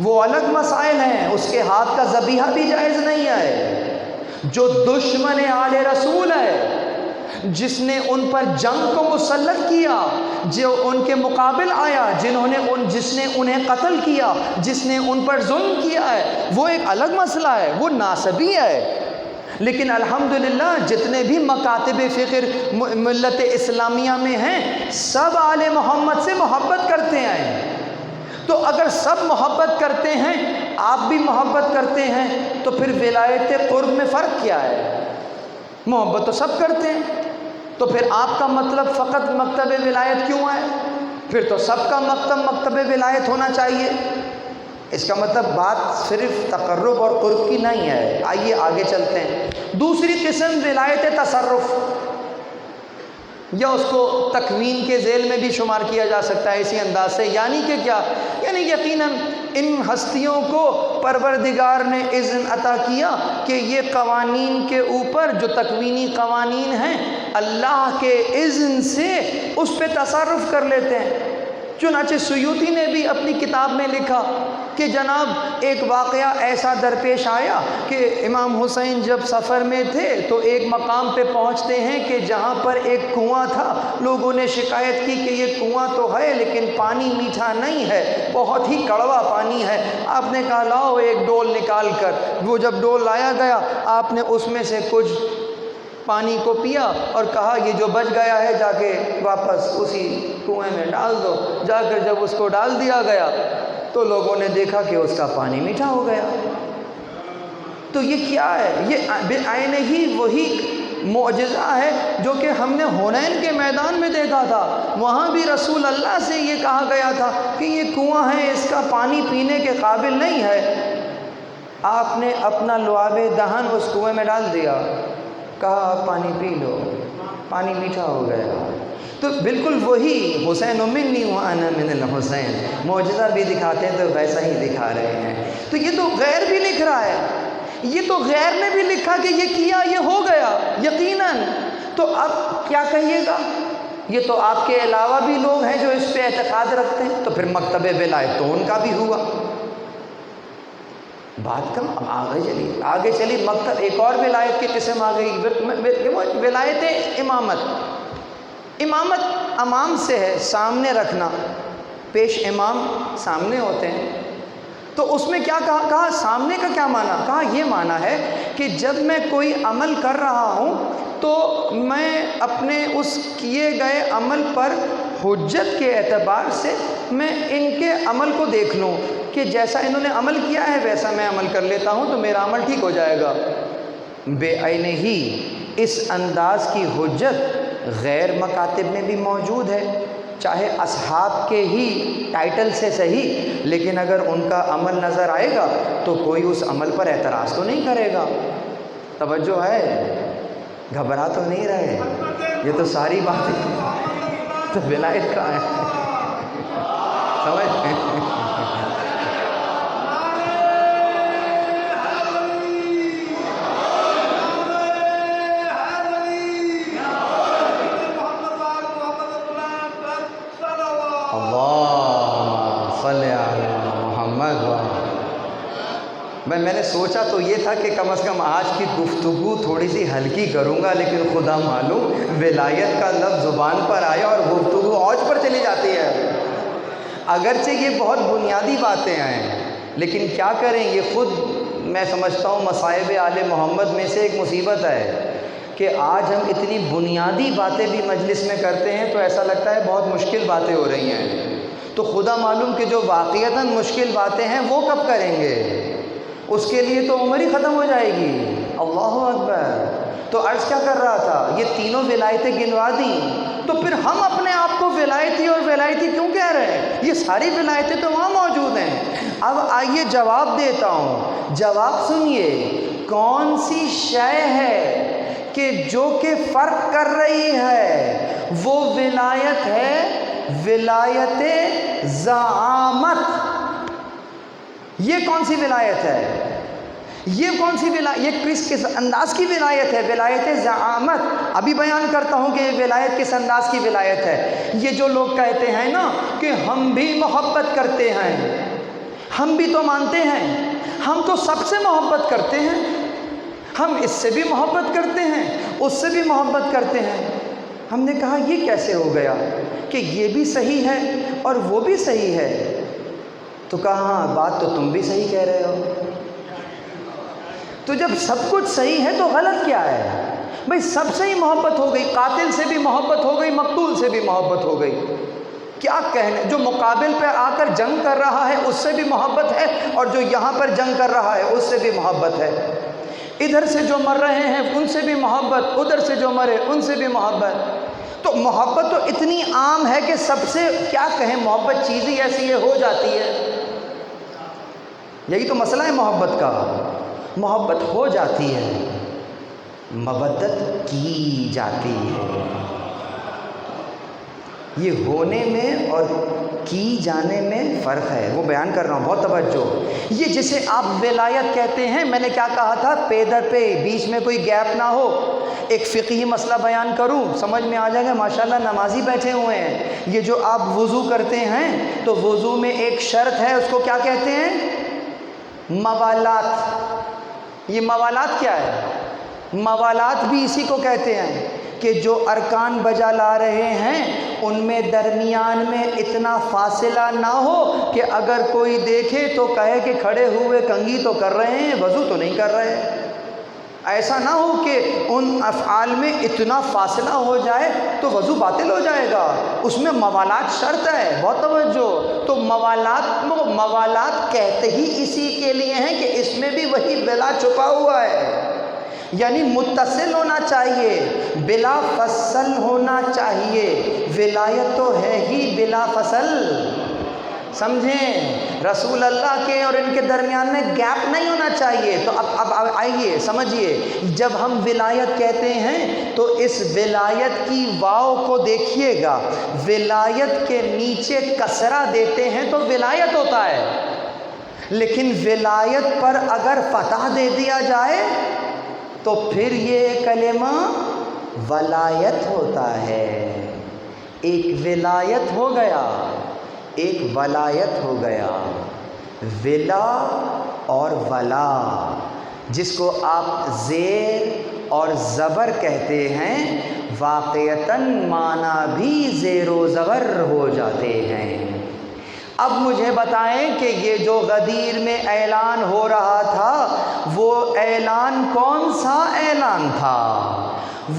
وہ الگ مسائل ہیں، اس کے ہاتھ کا ذبیحہ بھی جائز نہیں ہے. جو دشمن آل رسول ہے، جس نے ان پر جنگ کو مسلط کیا، جو ان کے مقابل آیا، جس نے انہیں قتل کیا، جس نے ان پر ظلم کیا ہے، وہ ایک الگ مسئلہ ہے، وہ ناسبی ہے. لیکن الحمدللہ جتنے بھی مکاتب فکر ملت اسلامیہ میں ہیں سب آل محمد سے محبت کرتے ہیں. تو اگر سب محبت کرتے ہیں، آپ بھی محبت کرتے ہیں، تو پھر ولایت قرب میں فرق کیا ہے؟ محبت تو سب کرتے ہیں، تو پھر آپ کا مطلب فقط مکتب ولایت کیوں ہے؟ پھر تو سب کا مکتب ولایت ہونا چاہیے. اس کا مطلب بات صرف تقرب اور قرب کی نہیں ہے. آئیے آگے چلتے ہیں. دوسری قسم ولایت تصرف، یا اس کو تکوین کے ذیل میں بھی شمار کیا جا سکتا ہے اسی انداز سے. یعنی کہ کیا؟ یعنی یقیناً ان ہستیوں کو پروردگار نے اذن عطا کیا کہ یہ قوانین کے اوپر جو تکوینی قوانین ہیں اللہ کے اذن سے اس پہ تصرف کر لیتے ہیں. چنانچہ سیوطی نے بھی اپنی کتاب میں لکھا کہ جناب ایک واقعہ ایسا درپیش آیا کہ امام حسین جب سفر میں تھے تو ایک مقام پہ پہنچتے ہیں کہ جہاں پر ایک کنواں تھا. لوگوں نے شکایت کی کہ یہ کنواں تو ہے لیکن پانی میٹھا نہیں ہے، بہت ہی کڑوا پانی ہے. آپ نے کہا لاؤ ایک ڈول نکال کر. وہ جب ڈول لایا گیا آپ نے اس میں سے کچھ پانی کو پیا اور کہا یہ جو بچ گیا ہے جا کے واپس اسی کنویں میں ڈال دو. جا کر جب اس کو ڈال دیا گیا تو لوگوں نے دیکھا کہ اس کا پانی میٹھا ہو گیا. تو یہ کیا ہے؟ یہ بعینہ ہی وہی معجزہ ہے جو کہ ہم نے حنین کے میدان میں دیکھا تھا. وہاں بھی رسول اللہ سے یہ کہا گیا تھا کہ یہ کنواں ہے، اس کا پانی پینے کے قابل نہیں ہے. آپ نے اپنا لعاب دہن اس کنویں میں ڈال دیا، کہا پانی پی لو، پانی میٹھا ہو گیا. تو بالکل وہی حسین منی وانا من الحسین، معجزہ بھی دکھاتے ہیں تو ویسا ہی دکھا رہے ہیں. تو یہ تو غیر بھی لکھ رہا ہے، یہ تو غیر نے بھی لکھا کہ یہ کیا، یہ ہو گیا یقیناً. تو اب کیا کہیے گا؟ یہ تو آپ کے علاوہ بھی لوگ ہیں جو اس پہ اعتقاد رکھتے ہیں. تو پھر مکتب ولایت تو ان کا بھی ہوا. بات کم آگے چلی مکتب ایک اور ولایت کی قسم آ گئی، ولایت امامت. امامت امام سے ہے، سامنے رکھنا. پیش امام سامنے ہوتے ہیں. تو اس میں کیا کہا سامنے کا کیا معنی؟ کہا یہ معنی ہے کہ جب میں کوئی عمل کر رہا ہوں تو میں اپنے اس کیے گئے عمل پر حجت کے اعتبار سے میں ان کے عمل کو دیکھ لوں کہ جیسا انہوں نے عمل کیا ہے ویسا میں عمل کر لیتا ہوں تو میرا عمل ٹھیک ہو جائے گا۔ بے عین ہی اس انداز کی حجت غیر مکاتب میں بھی موجود ہے، چاہے اصحاب کے ہی ٹائٹل سے صحیح، لیکن اگر ان کا عمل نظر آئے گا تو کوئی اس عمل پر اعتراض تو نہیں کرے گا۔ توجہ ہے؟ گھبرا تو نہیں رہے؟ یہ تو ساری باتیں تو ولایت کا ہے، سمجھ؟ میں نے سوچا تو یہ تھا کہ کم از کم آج کی گفتگو تھوڑی سی ہلکی کروں گا، لیکن خدا معلوم ولایت کا لفظ زبان پر آیا اور گفتگو اوج پر چلی جاتی ہے۔ اگرچہ یہ بہت بنیادی باتیں ہیں، لیکن کیا کریں، یہ خود میں سمجھتا ہوں مصائب آل محمد میں سے ایک مصیبت ہے کہ آج ہم اتنی بنیادی باتیں بھی مجلس میں کرتے ہیں تو ایسا لگتا ہے بہت مشکل باتیں ہو رہی ہیں۔ تو خدا معلوم کہ جو واقعتاً مشکل باتیں ہیں وہ کب کریں گے؟ اس کے لیے تو عمر ہی ختم ہو جائے گی۔ اللہ اکبر۔ تو عرض کیا کر رہا تھا، یہ تینوں ولایتیں گنوا دیں، تو پھر ہم اپنے آپ کو ولایتی اور ولایتی کیوں کہہ رہے ہیں؟ یہ ساری ولایتیں تو وہاں موجود ہیں۔ اب آئیے جواب دیتا ہوں، جواب سنیے، کون سی شے ہے کہ جو کہ فرق کر رہی ہے؟ وہ ولایت ہے ولایت زعامت۔ یہ کون سی ولایت ہے؟ یہ کون سی ولایت؟ یہ کس انداز کی ولایت ہے؟ ولایت زعامت۔ ابھی بیان کرتا ہوں کہ یہ ولایت کس انداز کی ولایت ہے۔ یہ جو لوگ کہتے ہیں نا کہ ہم بھی محبت کرتے ہیں، ہم بھی تو مانتے ہیں، ہم تو سب سے محبت کرتے ہیں، ہم اس سے بھی محبت کرتے ہیں، اس سے بھی محبت کرتے ہیں۔ ہم نے کہا یہ کیسے ہو گیا کہ یہ بھی صحیح ہے اور وہ بھی صحیح ہے؟ تو کہا ہاں بات تو تم بھی صحیح کہہ رہے ہو۔ تو جب سب کچھ صحیح ہے تو غلط کیا ہے؟ بھئی سب سے ہی محبت ہو گئی، قاتل سے بھی محبت ہو گئی، مقتول سے بھی محبت ہو گئی۔ کیا کہنے، جو مقابل پہ آ کر جنگ کر رہا ہے اس سے بھی محبت ہے، اور جو یہاں پر جنگ کر رہا ہے اس سے بھی محبت ہے۔ ادھر سے جو مر رہے ہیں ان سے بھی محبت، ادھر سے جو مرے ان سے بھی محبت۔ تو محبت تو اتنی عام ہے کہ سب سے کیا کہیں، محبت چیز ہی ایسی ہے، ہو جاتی ہے۔ یہی تو مسئلہ ہے محبت کا، محبت ہو جاتی ہے، مودت کی جاتی ہے۔ یہ ہونے میں اور کی جانے میں فرق ہے، وہ بیان کر رہا ہوں، بہت توجہ۔ یہ جسے آپ ولایت کہتے ہیں، میں نے کیا کہا تھا، پے در پہ، بیچ میں کوئی گیپ نہ ہو۔ ایک فقہی مسئلہ بیان کروں، سمجھ میں آ جائے گا، ماشاءاللہ نمازی بیٹھے ہوئے ہیں۔ یہ جو آپ وضو کرتے ہیں تو وضو میں ایک شرط ہے، اس کو کیا کہتے ہیں؟ موالات۔ یہ موالات کیا ہے؟ موالات بھی اسی کو کہتے ہیں کہ جو ارکان بجا لا رہے ہیں ان میں درمیان میں اتنا فاصلہ نہ ہو کہ اگر کوئی دیکھے تو کہے کہ کھڑے ہوئے کنگھی تو کر رہے ہیں، وضو تو نہیں کر رہے۔ ایسا نہ ہو کہ ان افعال میں اتنا فاصلہ ہو جائے تو وضو باطل ہو جائے گا، اس میں موالات شرط ہے، بہت توجہ۔ تو موالات کہتے ہی اسی کے لیے ہیں کہ اس میں بھی وہی بلا چھپا ہوا ہے، یعنی متصل ہونا چاہیے، بلا فصل ہونا چاہیے۔ ولایت تو ہے ہی بلا فصل، سمجھیں، رسول اللہ کے اور ان کے درمیان میں گیپ نہیں ہونا چاہیے۔ تو اب آئیے سمجھیے، جب ہم ولایت کہتے ہیں تو اس ولایت کی واو کو دیکھیے گا، ولایت کے نیچے کسرہ دیتے ہیں تو ولایت ہوتا ہے، لیکن ولایت پر اگر فتح دے دیا جائے تو پھر یہ کلمہ ولایت ہوتا ہے۔ ایک ولایت ہو گیا، ایک ولایت ہو گیا۔ ولا اور ولا، جس کو آپ زیر اور زبر کہتے ہیں، واقعتاً معنی بھی زیر و زبر ہو جاتے ہیں۔ اب مجھے بتائیں کہ یہ جو غدیر میں اعلان ہو رہا تھا وہ اعلان کون سا اعلان تھا؟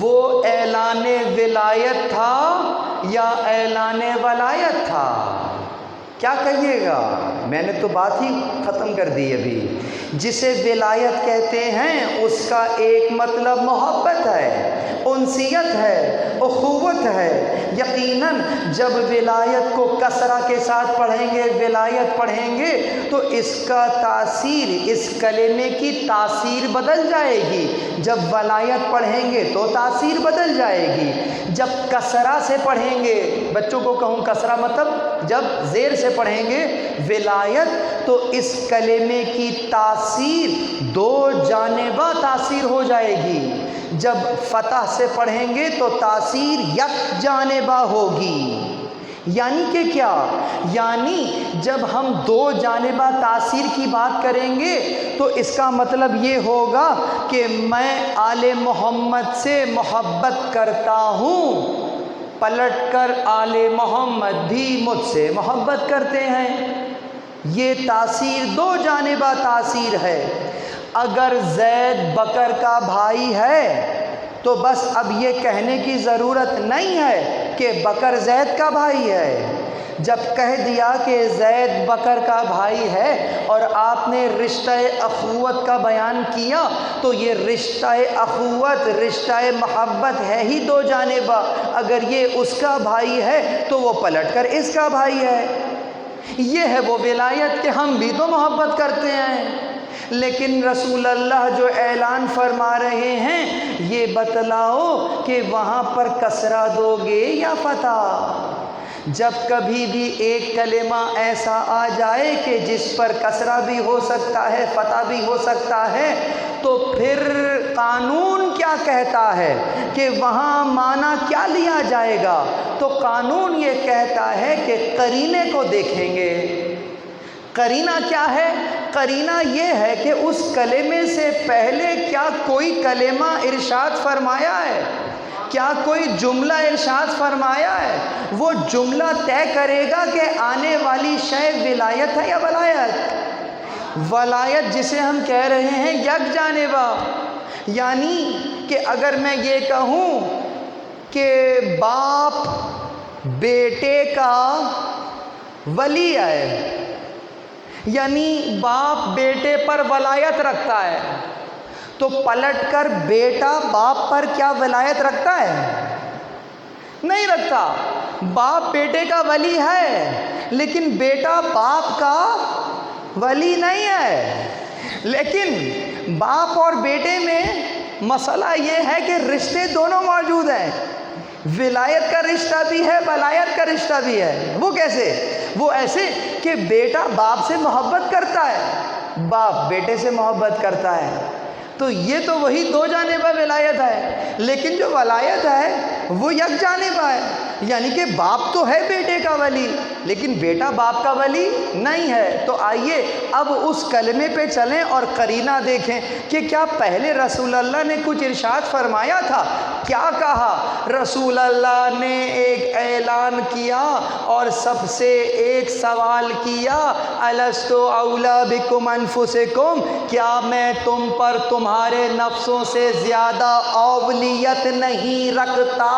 وہ اعلان ولایت تھا یا اعلان ولایت تھا؟ کیا کہیے گا؟ میں نے تو بات ہی ختم کر دی ابھی۔ جسے ولایت کہتے ہیں اس کا ایک مطلب محبت ہے، انسیت ہے، اخوت ہے۔ یقیناً جب ولایت کو کسرہ کے ساتھ پڑھیں گے، ولایت پڑھیں گے، تو اس کا تاثیر، اس کلمے کی تاثیر بدل جائے گی۔ جب ولایت پڑھیں گے تو تاثیر بدل جائے گی۔ جب کسرہ سے پڑھیں گے، بچوں کو کہوں کسرہ مطلب جب زیر سے پڑھیں گے ولایت، تو اس کلمے کی تاثیر دو جانبہ تاثیر ہو جائے گی۔ جب فتح سے پڑھیں گے تو تاثیر یک جانبہ ہوگی۔ یعنی کہ کیا؟ یعنی جب ہم دو جانبہ تاثیر کی بات کریں گے تو اس کا مطلب یہ ہوگا کہ میں آل محمد سے محبت کرتا ہوں، پلٹ کر آل محمد بھی مجھ سے محبت کرتے ہیں۔ یہ تاثیر دو جانبہ تاثیر ہے۔ اگر زید بکر کا بھائی ہے تو بس اب یہ کہنے کی ضرورت نہیں ہے کہ بکر زید کا بھائی ہے۔ جب کہہ دیا کہ زید بکر کا بھائی ہے اور آپ نے رشتہ اخوت کا بیان کیا تو یہ رشتہ اخوت، رشتہ محبت ہے ہی دو جانبہ۔ اگر یہ اس کا بھائی ہے تو وہ پلٹ کر اس کا بھائی ہے۔ یہ ہے وہ ولایت کہ ہم بھی تو محبت کرتے ہیں۔ لیکن رسول اللہ جو اعلان فرما رہے ہیں، یہ بتلاؤ کہ وہاں پر کسرہ دو گے یا فتح؟ جب کبھی بھی ایک کلمہ ایسا آ جائے کہ جس پر کسرہ بھی ہو سکتا ہے، فتح بھی ہو سکتا ہے، تو پھر قانون کیا کہتا ہے کہ وہاں معنی کیا لیا جائے گا؟ تو قانون یہ کہتا ہے کہ قرینے کو دیکھیں گے۔ قرینہ کیا ہے؟ قرینہ یہ ہے کہ اس کلمے سے پہلے کیا کوئی کلمہ ارشاد فرمایا ہے، کیا کوئی جملہ ارشاد فرمایا ہے؟ وہ جملہ طے کرے گا کہ آنے والی شے ولایت ہے یا ولایت۔ ولایت جسے ہم کہہ رہے ہیں یک جانبہ، یعنی کہ اگر میں یہ کہوں کہ باپ بیٹے کا ولی ہے، یعنی باپ بیٹے پر ولایت رکھتا ہے، تو پلٹ کر بیٹا باپ پر کیا ولایت رکھتا ہے؟ نہیں رکھتا۔ باپ بیٹے کا ولی ہے لیکن بیٹا باپ کا ولی نہیں ہے۔ لیکن باپ اور بیٹے میں مسئلہ یہ ہے کہ رشتے دونوں موجود ہیں، ولایت کا رشتہ بھی ہے، ولایت کا رشتہ بھی ہے۔ وہ کیسے؟ وہ ایسے کہ بیٹا باپ سے محبت کرتا ہے، باپ بیٹے سے محبت کرتا ہے، تو یہ تو وہی دو جانبہ ولایت ہے۔ لیکن جو ولایت ہے وہ یک جانبہ ہے، یعنی کہ باپ تو ہے بیٹے کا ولی لیکن بیٹا باپ کا ولی نہیں ہے۔ تو آئیے اب اس کلمے پہ چلیں اور قرینہ دیکھیں کہ کیا پہلے رسول اللہ نے کچھ ارشاد فرمایا تھا؟ کیا کہا؟ رسول اللہ نے ایک اعلان کیا اور سب سے ایک سوال کیا، الست اولی بکم انفسکم، کیا میں تم پر تمہارے نفسوں سے زیادہ اولیت نہیں رکھتا؟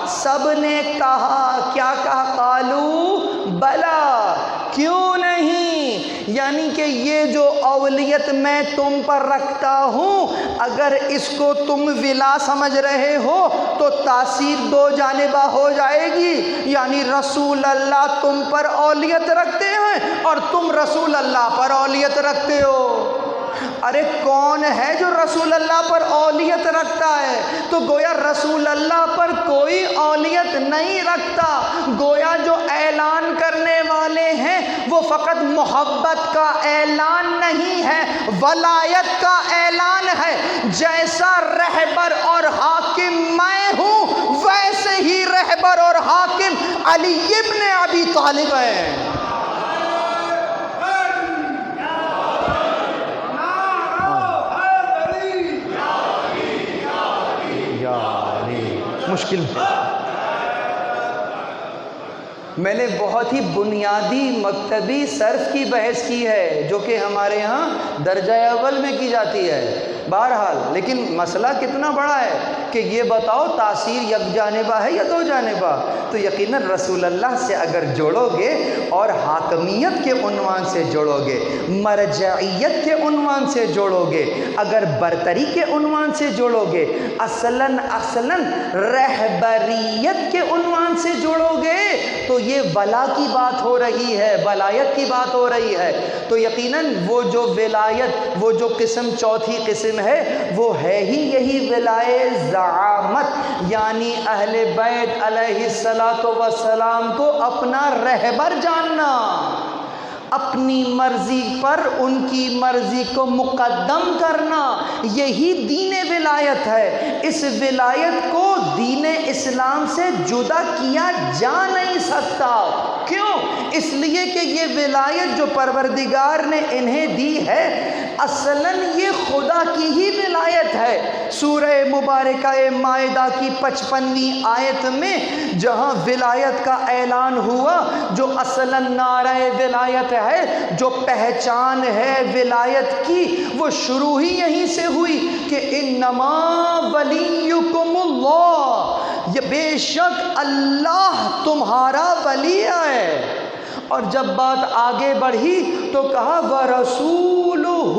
سب نے کہا، کیا کہا؟ قالو بلا، کیوں نہیں؟ یعنی کہ یہ جو اولیت میں تم پر رکھتا ہوں، اگر اس کو تم ولا سمجھ رہے ہو تو تاثیر دو جانبہ ہو جائے گی، یعنی رسول اللہ تم پر اولیت رکھتے ہیں اور تم رسول اللہ پر اولیت رکھتے ہو۔ ارے کون ہے جو رسول اللہ پر اولیت رکھتا ہے؟ تو گویا رسول اللہ پر کوئی اولیت نہیں رکھتا۔ گویا جو اعلان کرنے والے ہیں وہ فقط محبت کا اعلان نہیں ہے، ولایت کا اعلان ہے۔ جیسا رہبر اور حاکم میں ہوں، ویسے ہی رہبر اور حاکم علی ابن ابی طالب ہیں۔ مشکل ہے۔ میں نے بہت ہی بنیادی مکتبی صرف کی بحث کی ہے جو کہ ہمارے ہاں درجہ اول میں کی جاتی ہے بہرحال، لیکن مسئلہ کتنا بڑا ہے کہ یہ بتاؤ تاثیر یک جانبہ ہے یا دو جانبہ؟ تو یقیناً رسول اللہ سے اگر جوڑو گے اور حاکمیت کے عنوان سے جوڑو گے، مرجعیت کے عنوان سے جوڑو گے، اگر برتری کے عنوان سے جوڑو گے، اصلاً رہبریت کے عنوان سے جوڑو گے، تو یہ ولا کی بات ہو رہی ہے، ولایت کی بات ہو رہی ہے۔ تو یقیناً وہ جو ولایت، وہ جو قسم چوتھی قسم ہے، وہ ہے ہی یہی ولایت زعامت، یعنی اہل بیت علیہ الصلاۃ والسلام کو اپنا رہبر جاننا، اپنی مرضی پر ان کی مرضی کو مقدم کرنا، یہی دین ولایت ہے۔ اس ولایت کو دین اسلام سے جدا کیا جا نہیں سکتا۔ کیوں؟ اس لیے کہ یہ ولایت جو پروردگار نے انہیں دی ہے، اصلاً یہ خدا کی ہی ولایت ہے۔ سورہ مبارکہ مائدہ کی 55ویں آیت میں جہاں ولایت کا اعلان ہوا، جو اصلاً نعرہ ولایت ہے، جو پہچان ہے ولایت کی، وہ شروع ہی یہیں سے ہوئی کہ انما ولیکم اللہ، یہ بے شک اللہ تمہارا ولی ہے۔ اور جب بات آگے بڑھی تو کہا وَرَسُولُهُ،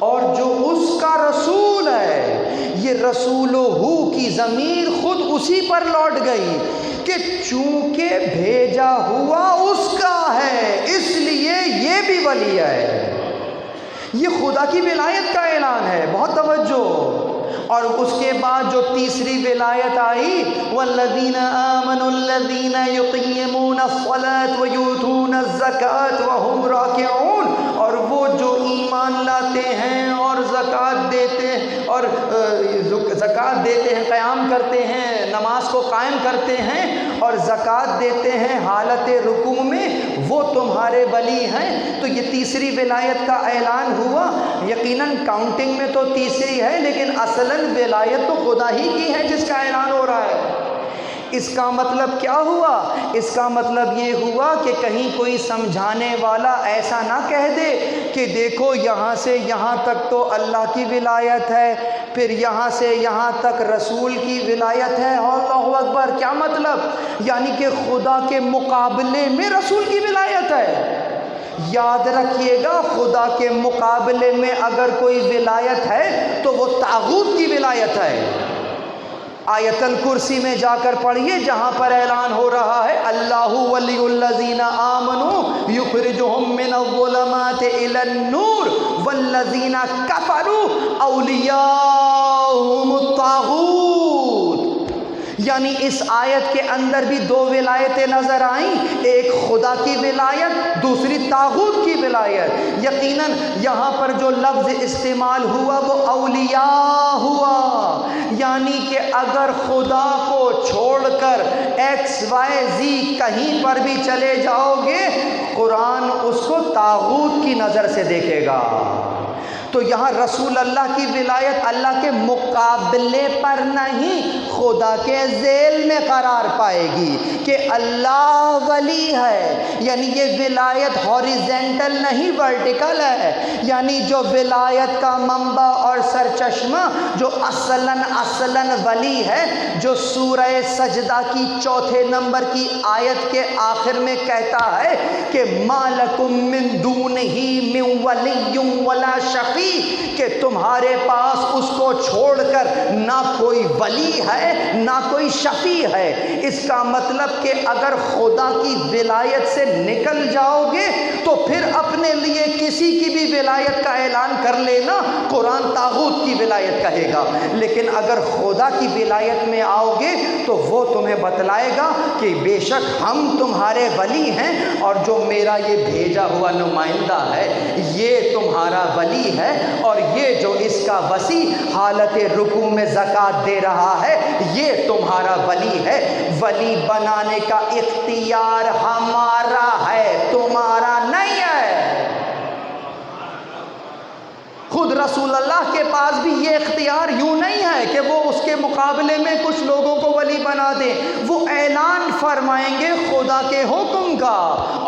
اور جو اس کا رسول ہے، یہ رسولہ کی ضمیر خود اسی پر لوٹ گئی کہ چونکہ بھیجا ہوا اس کا ہے، اس لیے یہ بھی ولی ہے۔ یہ خدا کی ولایت کا اعلان ہے، بہت توجہ۔ اور اس کے بعد جو تیسری ولایت آئی، والذین آمنوا الذین یقیمون الصلاۃ ویؤتون الزکاۃ وہم راکعون، اور وہ جو ایمان لاتے ہیں اور زکوٰۃ دیتے ہیں، اور زکوٰۃ دیتے ہیں، قیام کرتے ہیں، نماز کو قائم کرتے ہیں اور زکوٰۃ دیتے ہیں حالت رکوع میں، وہ تمہارے ولی ہیں۔ تو یہ تیسری ولایت کا اعلان ہوا۔ یقیناً کاؤنٹنگ میں تو تیسری ہے، لیکن اصلاً ولایت تو خدا ہی کی ہے جس کا اعلان ہو رہا ہے۔ اس کا مطلب کیا ہوا؟ اس کا مطلب یہ ہوا کہ کہیں کوئی سمجھانے والا ایسا نہ کہہ دے کہ دیکھو یہاں سے یہاں تک تو اللہ کی ولایت ہے، پھر یہاں سے یہاں تک رسول کی ولایت ہے۔ اللہ اکبر! کیا مطلب؟ یعنی کہ خدا کے مقابلے میں رسول کی ولایت ہے۔ یاد رکھیے گا، خدا کے مقابلے میں اگر کوئی ولایت ہے تو وہ طاغوت کی ولایت ہے۔ آیت الکرسی میں جا کر پڑھیے جہاں پر اعلان ہو رہا ہے اللہ ولی الذین آمنوا یخرجہم من الظلمات الی النور والذین کفروا اولیاءہم الطاغوت۔ یعنی اس آیت کے اندر بھی دو ولایتیں نظر آئیں، ایک خدا کی ولایت، دوسری طاغوت کی ولایت۔ یقیناً یہاں پر جو لفظ استعمال ہوا وہ اولیاء ہوا، یعنی کہ اگر خدا کو چھوڑ کر ایکس وائی زی کہیں پر بھی چلے جاؤ گے، قرآن اس کو طاغوت کی نظر سے دیکھے گا۔ تو یہاں رسول اللہ کی ولایت اللہ کے مقابلے پر نہیں، خدا کے ذیل میں قرار پائے گی کہ اللہ ولی ہے۔ یعنی یہ ولایت ہاریزنٹل نہیں، ورٹیکل ہے۔ یعنی جو ولایت کا منبع اور سرچشمہ جو اصلاً ولی ہے، جو سورہ سجدہ کی 4 نمبر کی آیت کے آخر میں کہتا ہے کہ ما لکم من دونہ من ولی ولا شفیع، کہ تمہارے پاس اس کو چھوڑ کر نہ کوئی ولی ہے نہ کوئی شفیع ہے۔ اس کا مطلب کہ اگر خدا کی ولایت سے نکل جاؤ گے تو پھر اپنے لیے کسی کی بھی ولایت کا اعلان کر لینا، قرآن طاغوت کی ولایت کہے گا۔ لیکن اگر خدا کی ولایت میں آؤ گے تو وہ تمہیں بتلائے گا کہ بے شک ہم تمہارے ولی ہیں، اور جو میرا یہ بھیجا ہوا نمائندہ ہے یہ تمہارا ولی ہے، اور یہ جو اس کا وصی حالت رکوع میں زکوٰۃ دے رہا ہے یہ تمہارا ولی ہے۔ ولی بنانے کا اختیار ہمارا ہے، تمہارا نہیں ہے۔ خود رسول اللہ کے پاس بھی یہ اختیار یوں نہیں ہے کہ وہ اس کے مقابلے میں کچھ لوگوں کو ولی بنا دیں، وہ اعلان فرمائیں گے خدا کے حکم کا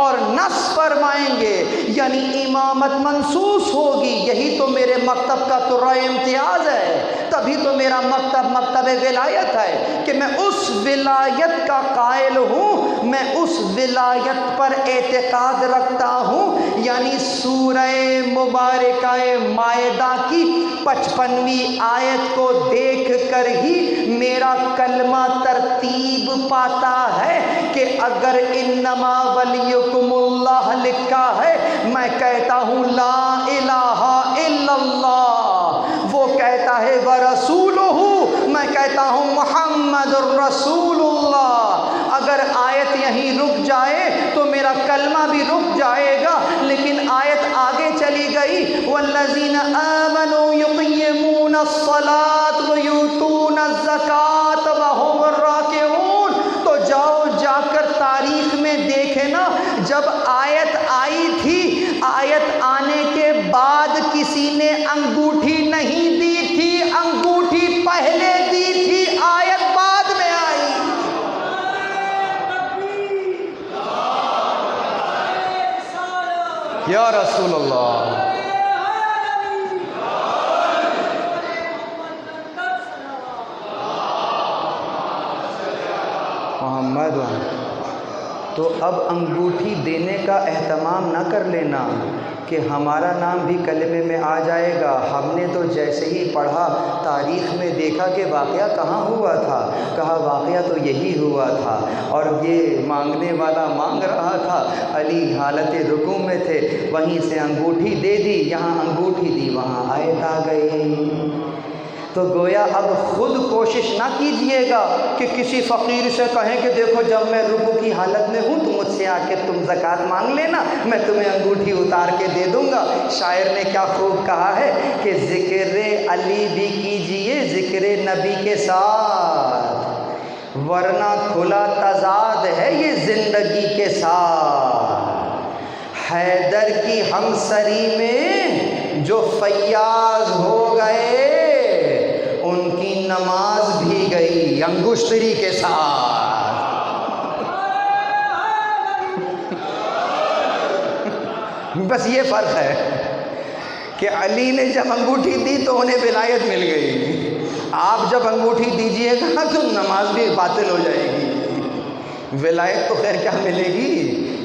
اور نص فرمائیں گے، یعنی امامت منصوص ہوگی۔ یہی تو میرے مکتب کا طرح امتیاز ہے، تبھی تو میرا مکتب مکتب ولایت ہے کہ میں اس ولایت کا قائل ہوں، میں اس ولایت پر اعتقاد رکھتا ہوں۔ یعنی سورہ مبارکہ مائدہ کی 55ویں آیت کو دیکھ کر ہی میرا کلمہ ترتیب پاتا ہے کہ اگر انما ولیکم اللہ لکھا ہے، میں کہتا ہوں لا الہ الا اللہ، وہ کہتا ہے ورسولہ، میں کہتا ہوں محمد الرسول اللہ۔ اگر آیت یہیں رک جائے تو میرا کلمہ بھی رک جائے گا، لیکن آیت آگے چلی گئی والذین آمنوا یقیمون الصلاۃ ویؤتون الزکاۃ وہم راکعون۔ تو جاؤ جا کر تاریخ میں دیکھے نا، جب آیت آئی تھی، آیت آنے کے بعد کسی نے انگوٹھی نہیں دی تھی، انگوٹھی پہلے دی تھی، آیت بعد میں آئی۔ یا رسول اللہ، محمد۔ تو اب انگوٹھی دینے کا اہتمام نہ کر لینا کہ ہمارا نام بھی کلمے میں آ جائے گا۔ ہم نے تو جیسے ہی پڑھا تاریخ میں دیکھا کہ واقعہ کہاں ہوا تھا، کہا واقعہ تو یہی ہوا تھا، اور یہ مانگنے والا مانگ رہا تھا، علی حالت رکوع میں تھے، وہیں سے انگوٹھی دے دی، یہاں انگوٹھی دی، وہاں آیت آ گئی۔ تو گویا اب خود کوشش نہ کیجئے گا کہ کسی فقیر سے کہیں کہ دیکھو جب میں رکوع کی حالت میں ہوں تو مجھ سے آ کے تم زکوٰۃ مانگ لینا، میں تمہیں انگوٹھی اتار کے دے دوں گا۔ شاعر نے کیا خوب کہا ہے کہ ذکر علی بھی کیجئے ذکر نبی کے ساتھ، ورنہ کھلا تضاد ہے یہ زندگی کے ساتھ۔ حیدر کی ہمسری میں جو فیاض ہو گئے، ان کی نماز بھی گئی انگشتری کے ساتھ۔ بس یہ فرق ہے کہ علی نے جب انگوٹھی دی تو انہیں ولایت مل گئی، آپ جب انگوٹھی دیجئے گا تو نماز بھی باطل ہو جائے گی۔ ولایت تو خیر کیا ملے گی،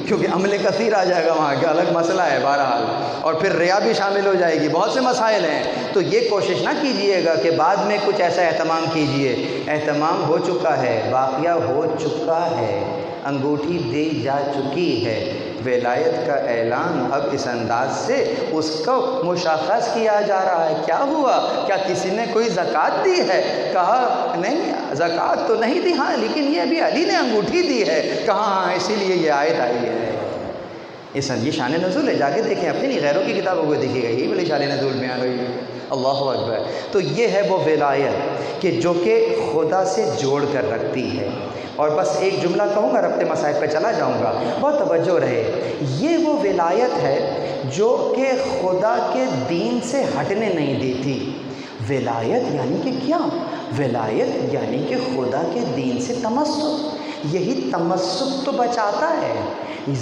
کیونکہ عمل کثیر آ جائے گا وہاں کا، الگ مسئلہ ہے بہرحال، اور پھر ریا بھی شامل ہو جائے گی، بہت سے مسائل ہیں۔ تو یہ کوشش نہ کیجئے گا کہ بعد میں کچھ ایسا اہتمام کیجئے، اہتمام ہو چکا ہے، واقعہ ہو چکا ہے، انگوٹھی دی جا چکی ہے، ولایت کا اعلان اب اس انداز سے اس کو مشخص کیا جا رہا ہے۔ کیا ہوا؟ کیا کسی نے کوئی زکوٰۃ دی ہے؟ کہا نہیں زکوٰۃ تو نہیں دی، ہاں لیکن یہ ابھی علی نے انگوٹھی دی ہے، کہا ہاں اسی لیے یہ آیت آئی ہے۔ یہ شان نزول ہے، جا کے دیکھیں اپنی نہیں غیروں کی کتابوں کو دیکھیے گا، یہی بڑی شان نزول میں آ گئی ہے۔ اللہ اکبر۔ تو یہ ہے وہ ولایت کہ جو کہ خدا سے جوڑ کر رکھتی ہے۔ اور بس ایک جملہ کہوں گا، اپنے مسائل پہ چلا جاؤں گا، بہت توجہ رہے۔ یہ وہ ولایت ہے جو کہ خدا کے دین سے ہٹنے نہیں دیتی۔ ولایت یعنی کہ کیا؟ ولایت یعنی کہ خدا کے دین سے تمسک، یہی تمسک تو بچاتا ہے۔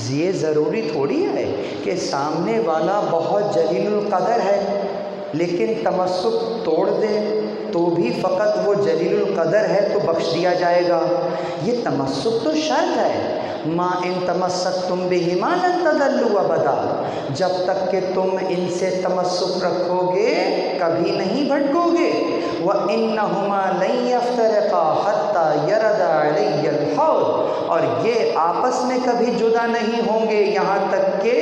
یہ ضروری تھوڑی ہے کہ سامنے والا بہت جلیل القدر ہے لیکن تمسک توڑ دے تو بھی فقط وہ جلیل القدر ہے تو بخش دیا جائے گا۔ یہ تمسک تو شرط ہے۔ ما ان تمسکتم بہما لن تضلوا ابدا، جب تک کہ تم ان سے تمسک رکھو گے کبھی نہیں بھٹکو گے۔ وَإِنَّهُمَا لَن يَفْتَرِقَا حَتَّى يَرَدَ عَلَيَّ الْحَوْض، اور یہ آپس میں کبھی جدا نہیں ہوں گے یہاں تک کہ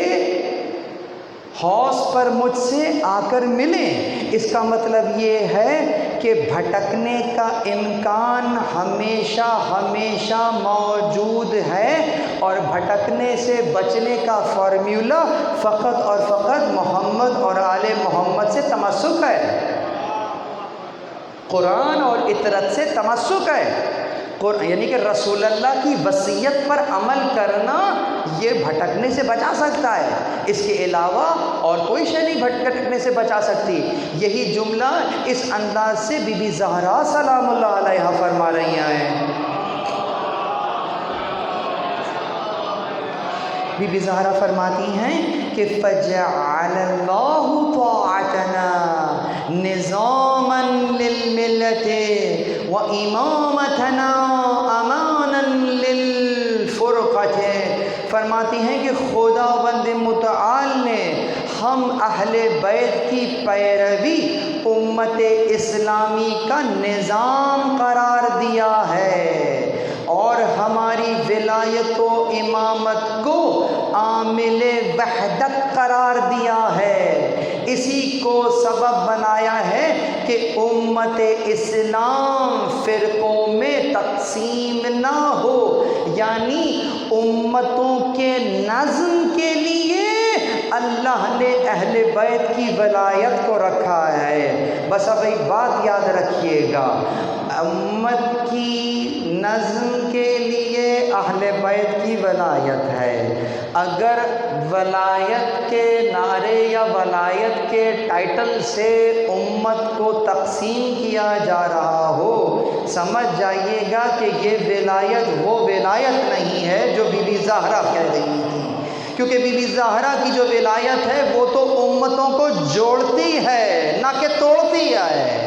حوض پر مجھ سے آ کر ملیں۔ اس کا مطلب یہ ہے کہ بھٹکنے کا امکان ہمیشہ ہمیشہ موجود ہے، اور بھٹکنے سے بچنے کا فارمولہ فقط اور فقط محمد اور آل محمد سے تمسک ہے، قرآن اور اطرت سے تمسک ہے۔ یعنی کہ رسول اللہ کی وصیت پر عمل کرنا یہ بھٹکنے سے بچا سکتا ہے، اس کے علاوہ اور کوئی شے نہیں بھٹکنے سے بچا سکتی۔ یہی جملہ اس انداز سے بی بی زہرا سلام اللہ علیہا فرما رہی ہیں۔ بی بی زہرا فرماتی ہیں کہ فَجَعَلَ اللَّهُ طَاعَتَنَا نِظَامًا لِلْمِلَّةِ وَإِمَامَتَنَا أَمَانًا لِلْفُرْقَةِ۔ فرماتی ہیں کہ خداوند متعال نے ہم اہل بیت کی پیروی امت اسلامی کا نظام قرار دیا ہے اور ہماری ولایت و امامت کو عامل وحدت قرار دیا ہے۔ اسی کو سبب بنایا ہے کہ امت اسلام فرقوں میں تقسیم نہ ہو، یعنی امتوں کے نظم کے لیے اللہ نے اہل بیت کی ولایت کو رکھا ہے۔ بس اب ایک بات یاد رکھیے گا، امت کی نظم کے لیے اہل بیت کی ولایت ہے۔ اگر ولایت کے نعرے یا ولایت کے ٹائٹل سے امت کو تقسیم کیا جا رہا ہو، سمجھ جائیے گا کہ یہ ولایت وہ ولایت نہیں ہے جو بی بی زہرا کہہ رہی تھی، کیونکہ بی بی زہرا کی جو ولایت ہے وہ تو امتوں کو جوڑتی ہے نہ کہ توڑتی ہے۔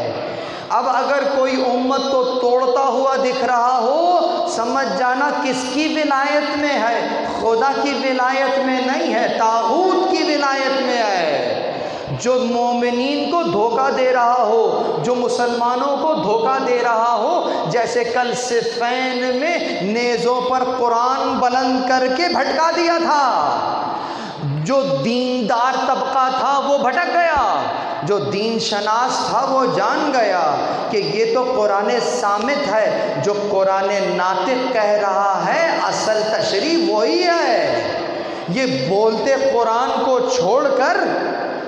اب اگر کوئی امت کو توڑتا ہوا دکھ رہا ہو، سمجھ جانا کس کی ولایت میں ہے، خدا کی ولایت میں نہیں ہے، طاغوت کی ولایت میں ہے۔ جو مومنین کو دھوکہ دے رہا ہو، جو مسلمانوں کو دھوکہ دے رہا ہو، جیسے کل صفین میں نیزوں پر قرآن بلند کر کے بھٹکا دیا تھا، جو دیندار طبقہ تھا وہ بھٹک گیا، جو دین شناس تھا وہ جان گیا کہ یہ تو قرآن صامت ہے، جو قرآن ناطق کہہ رہا ہے اصل تشریح وہی ہے۔ یہ بولتے قرآن کو چھوڑ کر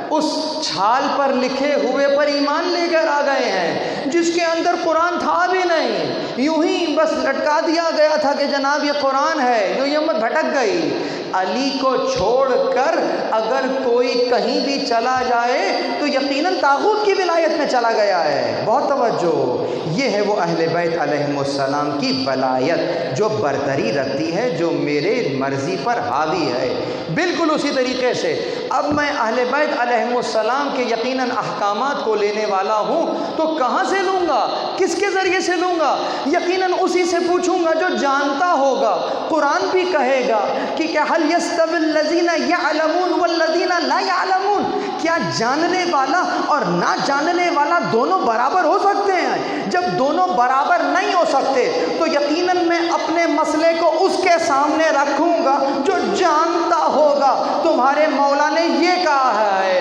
اس چھال پر لکھے ہوئے پر ایمان لے کر آ گئے ہیں، جس کے اندر قرآن تھا بھی نہیں، یوں ہی بس لٹکا دیا گیا تھا کہ جناب یہ قرآن ہے، جو یہ امت بھٹک گئی۔ علی کو چھوڑ کر اگر کوئی کہیں بھی چلا جائے تو یقیناً طاغوت کی ولایت میں چلا گیا ہے۔ بہت توجہ، یہ ہے وہ اہل بیت علیہم السلام کی ولایت جو برتری رکھتی ہے، جو میرے مرضی پر حاوی ہے۔ بالکل اسی طریقے سے اب میں اہل بیت علیہم السلام کے یقیناً احکامات کو لینے والا ہوں تو کہاں سے لوں گا، کس کے ذریعے سے لوں گا؟ یقیناً اسی سے پوچھوں گا جو جانتا ہوگا۔ قرآن بھی کہے گا کہ کیا هل يستوي الذين يعلمون والذين لا يعلمون، کیا جاننے والا اور نہ جاننے والا دونوں برابر ہو سکتے ہیں؟ جب دونوں برابر نہیں ہو سکتے تو یقیناً میں اپنے مسئلے کو اس کے سامنے رکھوں گا جو جانتا ہوگا۔ تمہارے مولا نے یہ کہا ہے،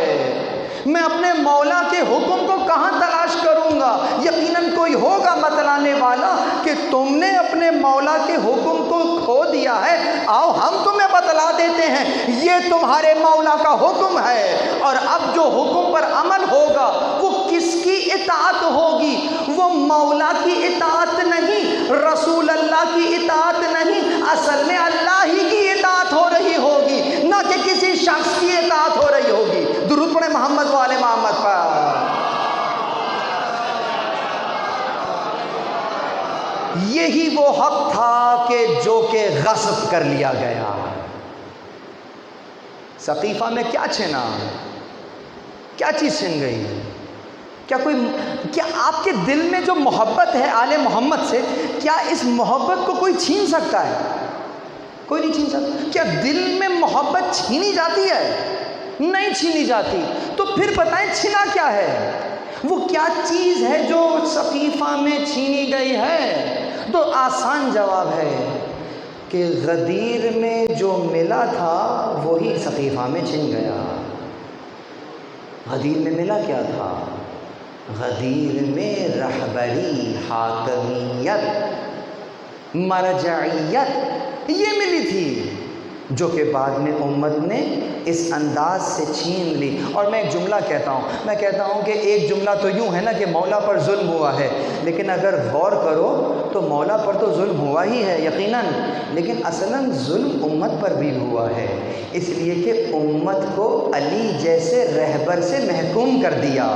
میں اپنے مولا کے حکم کو کہاں تلاش کروں گا؟ یقیناً کوئی ہوگا بتلانے والا کہ تم نے اپنے مولا کے حکم کو کھو دیا ہے، آؤ ہم تمہیں بتلا دیتے ہیں، یہ تمہارے مولا کا حکم ہے۔ اور اب جو حکم پر عمل ہوگا وہ کس کی اطاعت ہوگی؟ وہ مولا کی اطاعت نہیں، رسول اللہ کی اطاعت نہیں، اصل میں اللہ ہی کی اطاعت ہو رہی ہوگی، نہ کہ کسی شخص کی اطاعت ہو رہی ہوگی۔ درود پڑھیں محمد والے محمد پر۔ یہی وہ حق تھا کہ غصب کر لیا گیا۔ ثقیفہ میں کیا چھنا؟ کیا چیز چھن گئی؟ کیا آپ کے دل میں جو محبت ہے آل محمد سے، کیا اس محبت کو کوئی چھین سکتا ہے؟ کوئی نہیں چھین سکتا۔ کیا دل میں محبت چھینی جاتی ہے؟ نہیں چھینی جاتی۔ تو پھر بتائیں چھنا کیا ہے؟ وہ کیا چیز ہے جو ثقیفہ میں چھینی گئی ہے؟ تو آسان جواب ہے کہ غدیر میں جو ملا تھا وہی ثقیفہ میں چھن گیا۔ غدیر میں ملا کیا تھا؟ غدیر میں رہبری، حاکمیت، مرجعیت یہ ملی تھی۔ جو کہ بعد میں امت نے اس انداز سے چھین لی۔ اور میں ایک جملہ کہتا ہوں کہ ایک جملہ تو یوں ہے نا کہ مولا پر ظلم ہوا ہے، لیکن اگر غور کرو تو مولا پر تو ظلم ہوا ہی ہے یقیناً، لیکن اصلاً ظلم امت پر بھی ہوا ہے، اس لیے کہ امت کو علی جیسے رہبر سے محکوم کر دیا۔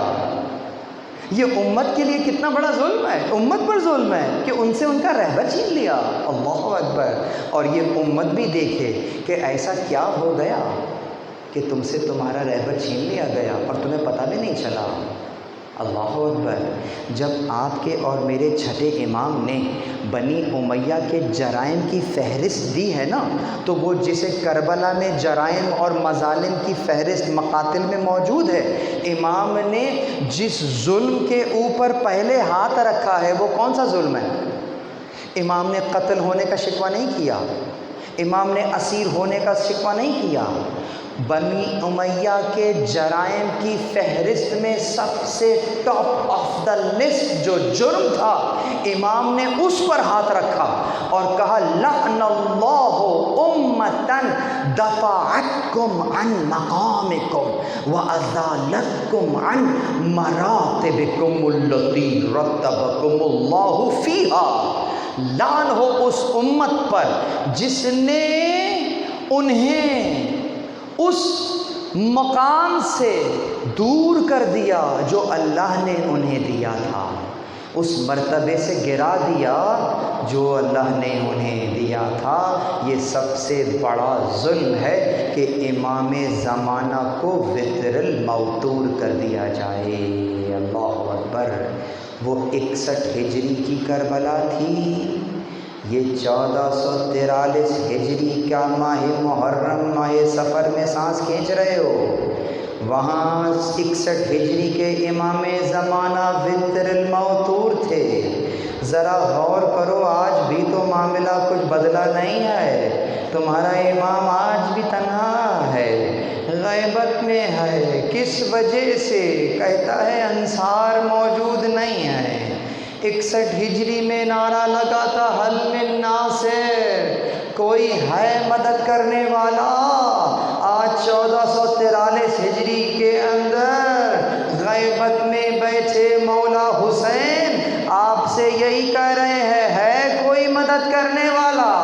یہ امت کے لیے کتنا بڑا ظلم ہے، امت پر ظلم ہے کہ ان سے ان کا رہبر چھین لیا۔ اللہ اکبر۔ اور یہ امت بھی دیکھے کہ ایسا کیا ہو گیا کہ تم سے تمہارا رہبر چھین لیا گیا اور تمہیں پتہ بھی نہیں چلا۔ اللہ اکبر۔ جب آپ کے اور میرے چھٹے امام نے بنی امیہ کے جرائم کی فہرست دی ہے نا، تو وہ جسے کربلا میں جرائم اور مظالم کی فہرست مقاتل میں موجود ہے، امام نے جس ظلم کے اوپر پہلے ہاتھ رکھا ہے وہ کون سا ظلم ہے؟ امام نے قتل ہونے کا شکوہ نہیں کیا، امام نے اسیر ہونے کا شکوہ نہیں کیا۔ بنی امیہ کے جرائم کی فہرست میں سب سے ٹاپ آف دا لسٹ جو جرم تھا، امام نے اس پر ہاتھ رکھا اور کہا لعن اللہ امتن دفعتکم عن مقامکم وازالتکم عن مراتبکم التی رتبکم اللہ فیہا۔ لعن ہو اس امت پر جس نے انہیں اس مقام سے دور کر دیا جو اللہ نے انہیں دیا تھا، اس مرتبے سے گرا دیا جو اللہ نے انہیں دیا تھا۔ یہ سب سے بڑا ظلم ہے کہ امام زمانہ کو وتر الموتور کر دیا جائے۔ اللہ اکبر۔ وہ 61 ہجری کی کربلا تھی، یہ 1443 ہجری کا ماہ محرم ماہ سفر میں سانس کھینچ رہے ہو، وہاں 61 ہجری کے امام زمانہ وتر الموتور تھے۔ ذرا غور کرو، آج بھی تو معاملہ کچھ بدلا نہیں ہے، تمہارا امام آج بھی تنہا ہے، غیبت میں ہے۔ کس وجہ سے؟ کہتا ہے انصار موجود نہیں ہے۔ 61 ہجری میں نعرہ لگا تھا حل من ناصر، کوئی ہے مدد کرنے والا؟ آج 1443 ہجری کے اندر غیبت میں بیٹھے مولا حسین آپ سے یہی کہہ رہے ہیں ہے کوئی مدد کرنے والا؟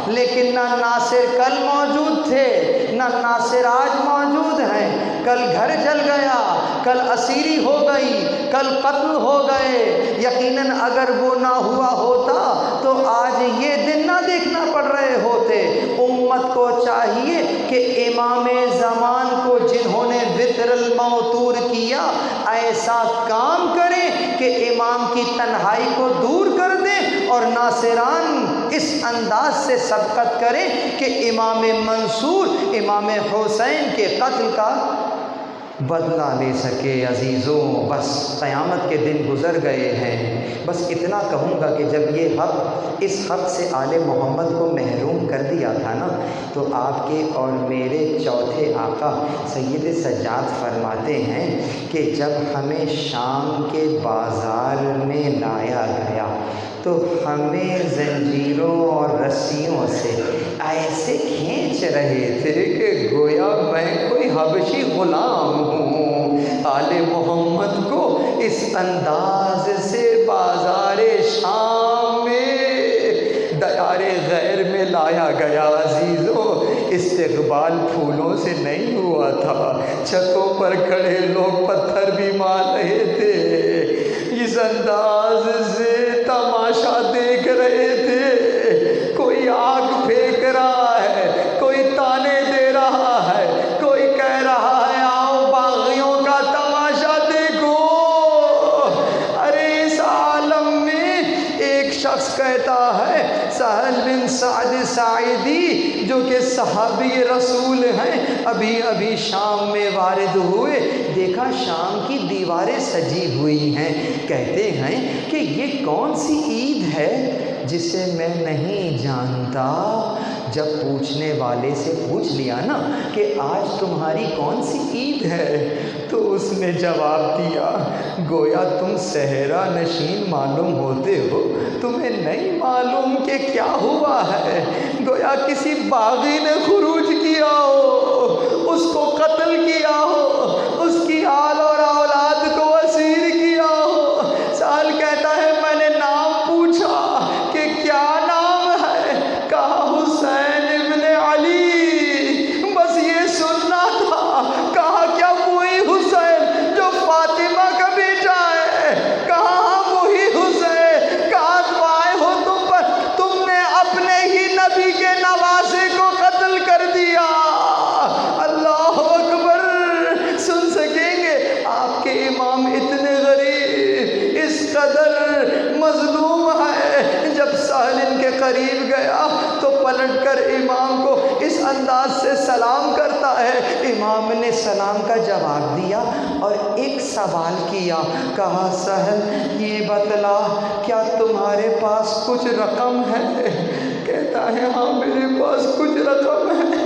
لیکن نہ ناصر کل موجود تھے، نہ ناصر آج موجود ہیں۔ کل گھر جل گیا، کل اسیری ہو گئی، کل قتل ہو گئے۔ یقیناً اگر وہ نہ ہوا ہوتا تو آج یہ دن نہ دیکھنا پڑ رہے ہوتے۔ امت کو چاہیے کہ امام زمان کو جنہوں نے وتر الموتور کیا، ایسا کام کریں کہ امام کی تنہائی کو دور کر دیں، اور ناصران اس انداز سے سبقت کریں کہ امام منصور امام حسین کے قتل کا بدلہ لے سکے۔ عزیزوں، بس قیامت کے دن گزر گئے ہیں۔ بس اتنا کہوں گا کہ جب یہ حق اس حق سے آل محمد کو محروم کر دیا تھا نا، تو آپ کے اور میرے چوتھے آقا سید سجاد فرماتے ہیں کہ جب ہمیں شام کے بازار میں لایا گیا تو ہمیں زنجیروں اور رسیوں سے ایسے کھینچ رہے تھے کہ گویا میں کوئی حبشی غلام ہوں۔ آل محمد کو اس انداز سے بازار شام میں دیار غیر میں لایا گیا۔ عزیزوں، استقبال پھولوں سے نہیں ہوا تھا، چھتوں پر کھڑے لوگ پتھر بھی مار رہے تھے، اس انداز سے تماشا دیکھ رہے تھے۔ کوئی آگ پھینک رہا ہے، کوئی تانے دے رہا ہے، کوئی کہہ رہا ہے آؤ باغیوں کا تماشا دیکھو۔ ارے اس عالم میں ایک شخص کہتا ہے، سہل بن سعد ساعدی جو کہ صحابی رسول ہیں، ابھی شام میں وارد ہوئے، دیکھا شام کی دیواریں سجی ہوئی ہیں، کہتے ہیں کہ یہ کون سی عید ہے جسے میں نہیں جانتا۔ جب پوچھنے والے سے پوچھ لیا نا کہ آج تمہاری کون سی عید ہے، تو اس نے جواب دیا گویا تم صحرا نشین معلوم ہوتے ہو، تمہیں نہیں معلوم کہ کیا ہوا ہے۔ گویا کسی باغی نے خروج کیا ہو، اس کو قتل کیا ہو، اس کی آل اور اولاد کو اسیر کیا ہو۔ سائل کہتا ہے میں نے نام پوچھا کہ کیا نام ہے؟ کہا حسین ابن علی، بس یہ سننا تھا۔ کہا کیا وہی حسین جو فاطمہ کا بیٹا ہے؟ کہا ہاں وہی حسین۔ کہا پائے ہو تم پر، تم نے اپنے ہی نبی کے نواسے کو قتل کر دیا۔ اللہ اکبر! سن سکیں گے آپ کے امام اتنے غریب، اس قدر مظلوم ہے۔ جب سہل ان کے قریب گیا تو پلٹ کر امام کو اس انداز سے سلام کرتا ہے۔ امام نے سلام کا جواب دیا اور ایک سوال کیا، کہا سہل یہ بتلا کیا تمہارے پاس کچھ رقم ہے؟ کہتا ہے ہاں میرے پاس کچھ رقم ہے۔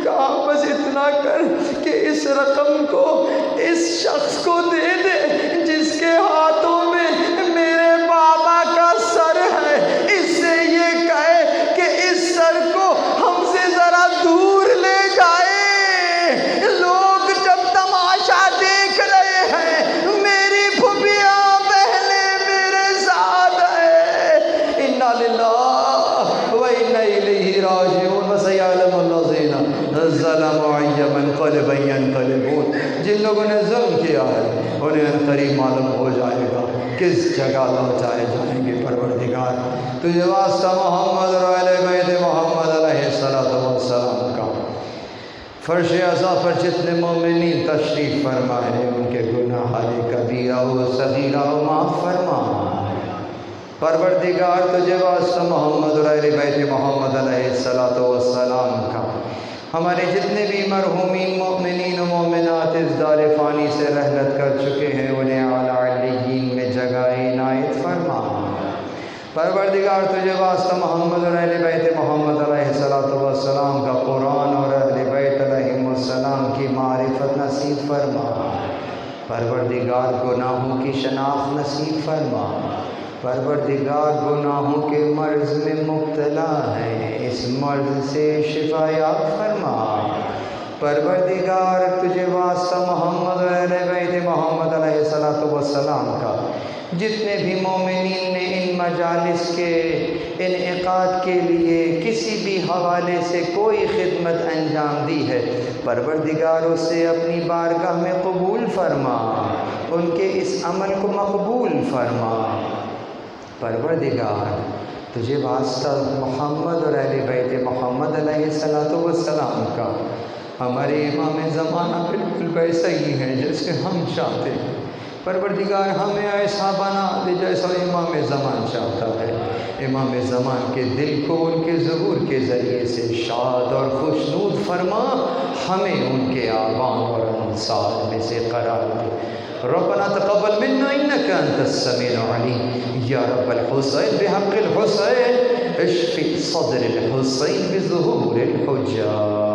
کہا بس اتنا کر کہ اس رقم کو اس شخص کو دے دے جس کے ہاتھوں میں میرے بابا کا سر ہے۔ اس سے یہ کہے کہ اس سر کو ہم سے ذرا دور لے جائے۔ لوگ جب تماشا دیکھ رہے ہیں، میری پھوپھیاں بہنیں میرے ساتھ ہیں۔ انا للہ و انا الیہ راجعون۔ وسیعلم الذین ظلموا ای منقلب ینقلبون۔ جن لوگوں نے ظلم کیا ہے انہیں ان قریب معلوم ہو جائے گا کس جگہ لوٹائے جائیں گے۔ پروردگار تجھے واسطہ محمد اور اہل بیت محمد علیہ السلام کا فرش عزا پر جتنے مومنین تشریف فرمائے ہیں ان کے گناہ کبیرہ و صغیرہ و معاف فرما۔ پروردگار تجھے واسطہ محمد اور اہل بیت محمد علیہ السلام کا ہمارے جتنے بھی مرحومین مومنین و مومنات اس دار فانی سے رحلت کر چکے ہیں انہیں اعلیٰ علیین میں جگہ عنایت فرما۔ پروردگار تجھے واسطہ محمد اور اہل بیت محمد علیہ السلام کا قرآن اور اہل بیت علیہ السلام کی معرفت نصیب فرما۔ پروردگار گناہوں کی شناخت نصیب فرما۔ پروردگار گناہوں کے مرض میں مبتلا ہیں، اس مرض سے شفا یاب فرما۔ پروردگار تجھے واسطہ محمد و اہل بیت محمد علیہ السلام کا جتنے بھی مومنین نے ان مجالس کے انعقاد کے لیے کسی بھی حوالے سے کوئی خدمت انجام دی ہے، پروردگار اسے اپنی بارگاہ میں قبول فرما، ان کے اس عمل کو مقبول فرما۔ پروردگار تجھے واسطہ محمد اور اہل بیت محمد علیہ السلام کا ہمارے امام زمانہ بالکل ویسا ہی ہے جیسے ہم چاہتے ہیں۔ پروردگار ہمیں ایسا بنا دے جیسا امام زمان چاہتا ہے۔ امام زمان کے دل کو ان کے ظہور کے ذریعے سے شاد اور خوشنود فرما، ہمیں ان کے آبان اور انصار میں سے قرار دے۔ ربنا تقبل منا انك انت السميع العليم يا رب الحسين بحق الحسين اشفي صدر الحسين بظهور الحجة۔